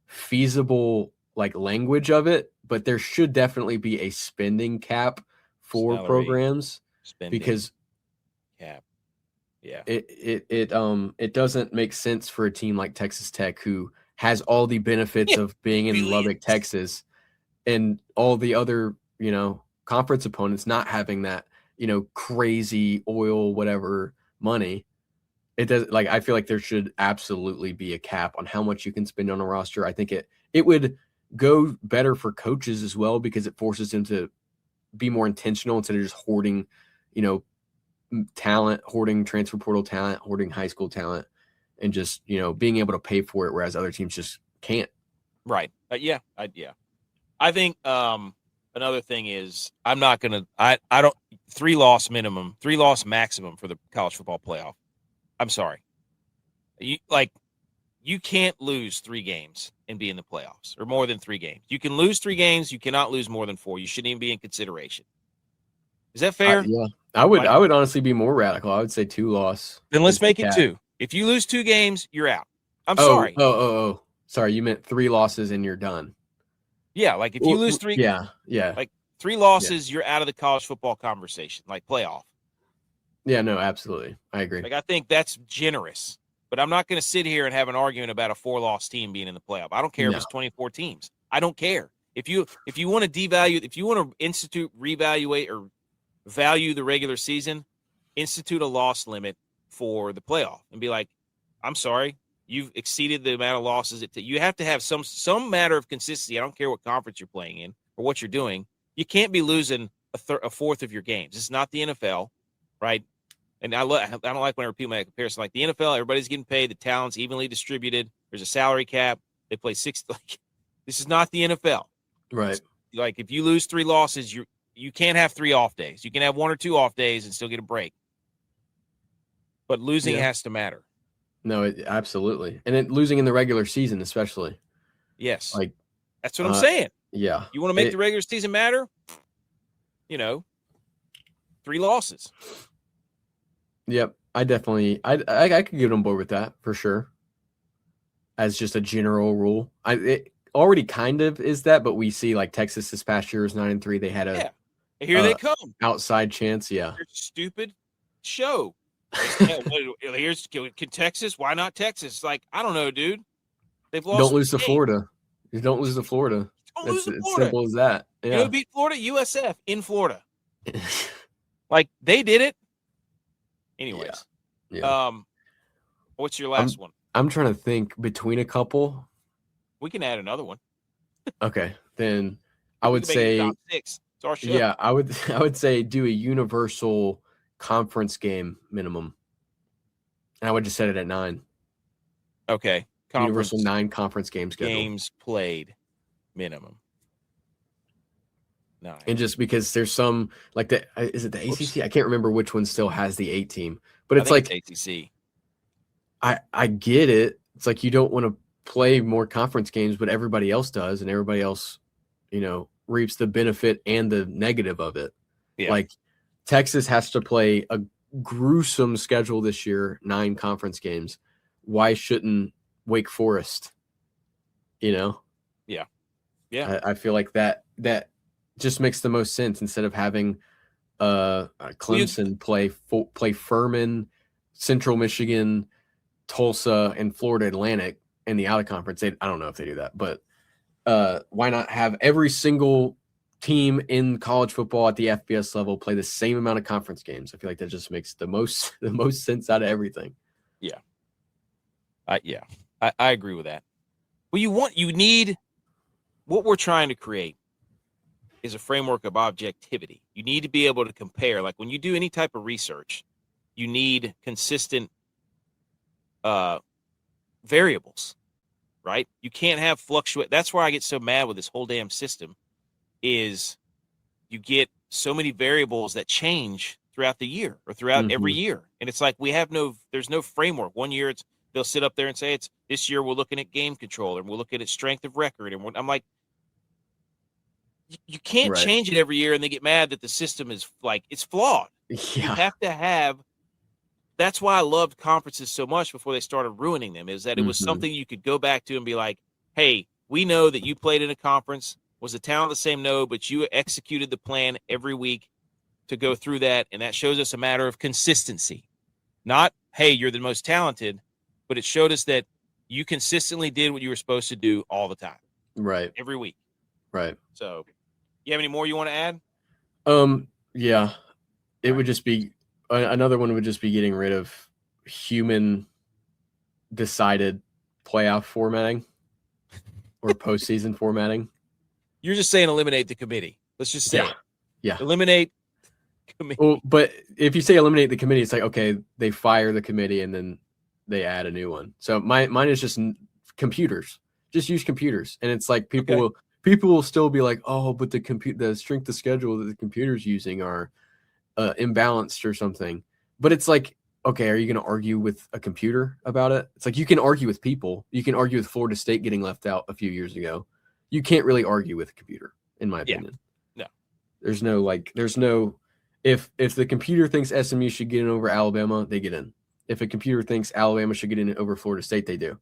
feasible language of it, but there should definitely be a spending cap for salary programs because cap. Yeah. It doesn't make sense for a team like Texas Tech, who has all the benefits of being in Lubbock, Texas, and all the other, conference opponents not having that, crazy oil, whatever money. It does. I feel like there should absolutely be a cap on how much you can spend on a roster. I think it would go better for coaches as well, because it forces them to be more intentional instead of just hoarding, talent, hoarding transfer portal talent, hoarding high school talent, and just, being able to pay for it, whereas other teams just can't. Right. Yeah. I think another thing is I don't 3-loss minimum, 3-loss maximum for the college football playoff. I'm sorry. You can't lose 3 games and be in the playoffs, or more than 3 games. You can lose 3 games. You cannot lose more than 4. You shouldn't even be in consideration. Is that fair? Yeah. I would honestly be more radical. I would say 2-loss. Then let's make it 2. If you lose 2 games, you're out. I'm sorry. Oh. Sorry. You meant 3 losses and you're done. Yeah. Like if you lose 3. Yeah. Like 3 losses, you're out of the college football conversation, like playoff. Yeah, no, absolutely. I agree. I think that's generous, but I'm not going to sit here and have an argument about a 4-loss team being in the playoff. I don't care if it's 24 teams. I don't care. If you want to devalue, if you want to reevaluate or value the regular season, institute a loss limit for the playoff and be like, I'm sorry, you've exceeded the amount of losses. You have to have some matter of consistency. I don't care what conference you're playing in or what you're doing. You can't be losing a fourth of your games. It's not the NFL, right? And I don't like whenever people make a comparison. Like the NFL, everybody's getting paid. The talent's evenly distributed. There's a salary cap. They play 6. This is not the NFL. Right. Like if you lose 3 losses, you can't have 3 off days. You can have 1 or 2 off days and still get a break. But losing has to matter. No, absolutely. And then losing in the regular season, especially. Yes. That's what I'm saying. Yeah. You want to make the regular season matter? 3 losses. Yep. I could get on board with that for sure. As just a general rule. It already kind of is that, but we see like Texas this past year was 9-3. They had here they come. Outside chance. Yeah. Stupid show. Here's Texas. Why not Texas? Like, I don't know, dude. They've lost. Don't lose to Florida. You don't lose to Florida. It's simple as that. Yeah. Beat Florida, USF in Florida. Like they did it. Anyways. Yeah. What's your last one? I'm trying to think between a couple. We can add another one. Okay. Then I would say top 6. It's our show. Yeah, I would say do a universal conference game minimum. And I would just set it at 9. Okay. Universal 9 conference games schedule. Games played minimum. 9. And just because there's some is it the ACC? I can't remember which one still has the 8 team, but it's like it's ACC. I get it. It's like you don't want to play more conference games, but everybody else does, and everybody else, reaps the benefit and the negative of it. Yeah. Like Texas has to play a gruesome schedule this year, 9 conference games. Why shouldn't Wake Forest? Yeah. I feel like that just makes the most sense instead of having Clemson play Furman, Central Michigan, Tulsa, and Florida Atlantic in the out of conference. I don't know if they do that, but why not have every single team in college football at the FBS level play the same amount of conference games. I feel like that just makes the most sense out of everything. Yeah. I agree with that. Well, you need what we're trying to create is a framework of objectivity. You need to be able to compare. Like when you do any type of research, you need consistent variables, right? You can't have fluctuate. That's why I get so mad with this whole damn system is you get so many variables that change throughout the year or throughout every year. And it's like there's no framework. One year they'll sit up there and say this year we're looking at game control and we're looking at strength of record. And I'm like, you can't change it every year and they get mad that the system is like, it's flawed. Yeah. You have to have, that's why I loved conferences so much before they started ruining them, is that it was something you could go back to and be like, hey, we know that you played in a conference, was the talent the same? No, but you executed the plan every week to go through that. And that shows us a matter of consistency, not, hey, you're the most talented, but it showed us that you consistently did what you were supposed to do all the time. Right. Every week. Right. So you have any more you want to add? Yeah, it would just be another one would just be getting rid of human decided playoff formatting or postseason formatting. You're just saying eliminate the committee. Let's just say it. Yeah. Eliminate committee. Well, but if you say eliminate the committee, it's like, okay, they fire the committee and then they add a new one. So mine is just computers. Just use computers. And it's like people will still be like, oh, but the strength of schedule that the computer's using are imbalanced or something. But it's like, okay, are you going to argue with a computer about it? It's like you can argue with people. You can argue with Florida State getting left out a few years ago. You can't really argue with a computer, in my opinion. No. There's no if the computer thinks SMU should get in over Alabama, they get in. If a computer thinks Alabama should get in over Florida State, they do.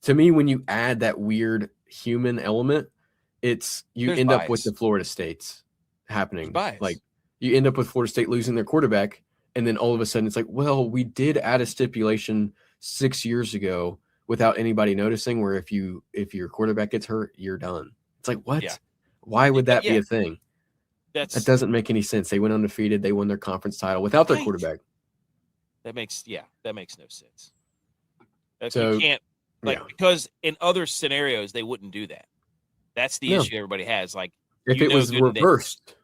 To me, when you add that weird human element, there's end up with the Florida States happening. Like you end up with Florida State losing their quarterback, and then all of a sudden it's like, well, we did add a stipulation 6 years ago without anybody noticing, where if your quarterback gets hurt, you're done. It's like, what? Yeah. Why would that be a thing? That doesn't make any sense. They went undefeated. They won their conference title without their quarterback. That makes no sense. So you can't because in other scenarios they wouldn't do that. That's the issue everybody has. Like if it was reversed.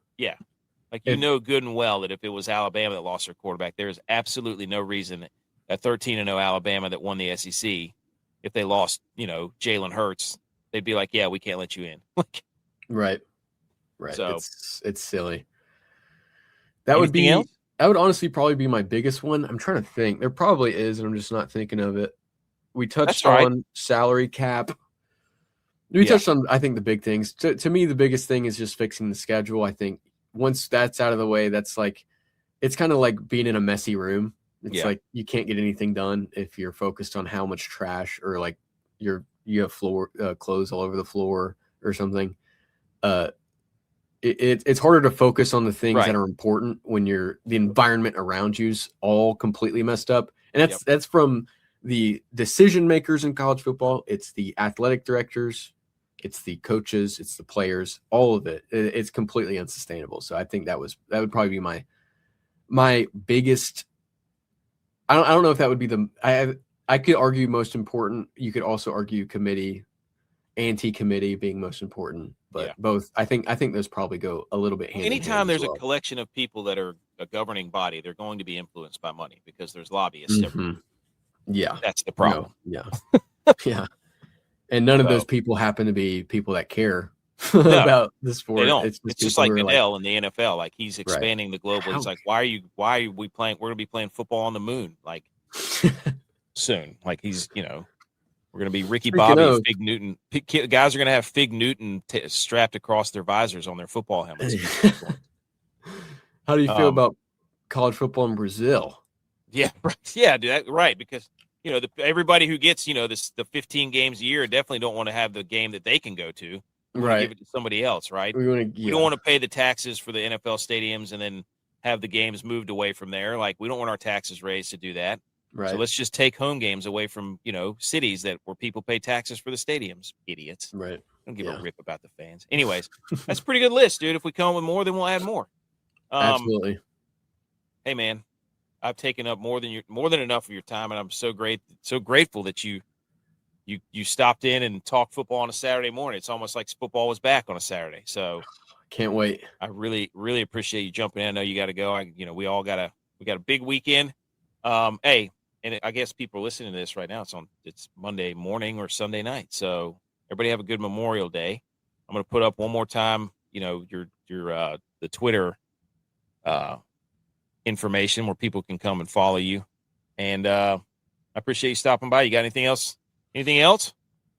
Like good and well that if it was Alabama that lost their quarterback, there's absolutely no reason that 13-0 Alabama that won the SEC, if they lost, Jalen Hurts, they'd be like, yeah, we can't let you in. Right. So it's silly. That would honestly probably be my biggest one. I'm trying to think. There probably is, and I'm just not thinking of it. We touched on salary cap. We touched on, I think, the big things. To me, the biggest thing is just fixing the schedule. I think once that's out of the way, that's like, it's kind of like being in a messy room. It's like you can't get anything done if you're focused on how much trash or like you have clothes all over the floor or something. It's harder to focus on the things that are important when the environment around you's all completely messed up. And that's from the decision makers in college football. It's the athletic directors, it's the coaches, it's the players, all of it. It's completely unsustainable. So I think that would probably be my biggest. I don't know if that would be I could argue most important. You could also argue committee, anti-committee being most important. But both, I think those probably go a little bit hand in hand. Anytime there's a collection of people that are a governing body, they're going to be influenced by money because there's lobbyists. Yeah. That's the problem. No. Yeah. Yeah. And none of those people happen to be people that care about the sport. They don't. It's just like Goodell in the NFL. Like he's expanding the global. He's like, why are we playing? We're going to be playing football on the moon like soon. Like he's, we're going to be Ricky Bobby, Fig Newton. Guys are going to have Fig Newton strapped across their visors on their football helmets. How do you feel about college football in Brazil? Yeah, right. Yeah, dude, right. Because everybody who gets the 15 games a year definitely don't want to have the game that they can go to. Right. Give it to somebody else, right? We don't want to pay the taxes for the NFL stadiums and then have the games moved away from there. Like we don't want our taxes raised to do that. Right. So let's just take home games away from cities where people pay taxes for the stadiums. Idiots. Right. don't give a rip about the fans. Anyways, that's a pretty good list, dude. If we come up with more, then we'll add more. Absolutely. Hey, man, I've taken up more than enough of your time, and I'm so grateful that you stopped in and talked football on a Saturday morning. It's almost like football was back on a Saturday. So can't wait. I really, really appreciate you jumping in. I know you got to go. We got a big weekend. Hey, and I guess people are listening to this right now. It's Monday morning or Sunday night. So everybody have a good Memorial Day. I'm going to put up one more time, your the Twitter information where people can come and follow you. And I appreciate you stopping by. You got anything else? Anything else?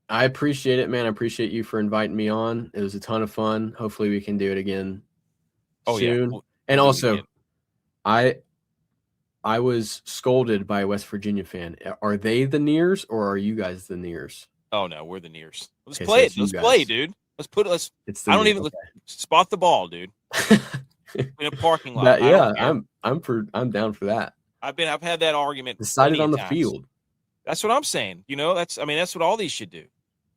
I appreciate it, man. I appreciate you for inviting me on. It was a ton of fun. Hopefully we can do it again soon. And also, I was scolded by a West Virginia fan. Are they the Nears or are you guys the Nears? Oh no, we're the Nears. Let's play it. Let's play, dude. I don't even spot the ball, dude. In a parking lot. I'm down for that. I've had that argument. Decided on the field. That's what I'm saying. That's what all these should do.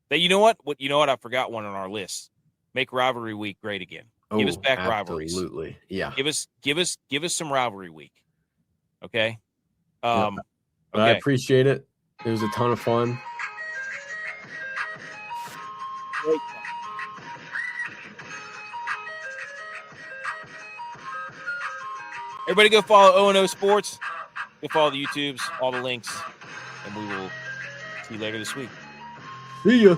But you know what? I forgot one on our list. Make rivalry week great again. Give us back rivalries. Absolutely. Yeah. Give us some rivalry week. Okay. But I appreciate it. It was a ton of fun. Great. Everybody go follow 0and0Sports. Go follow the YouTubes, all the links, and we will see you later this week. See ya.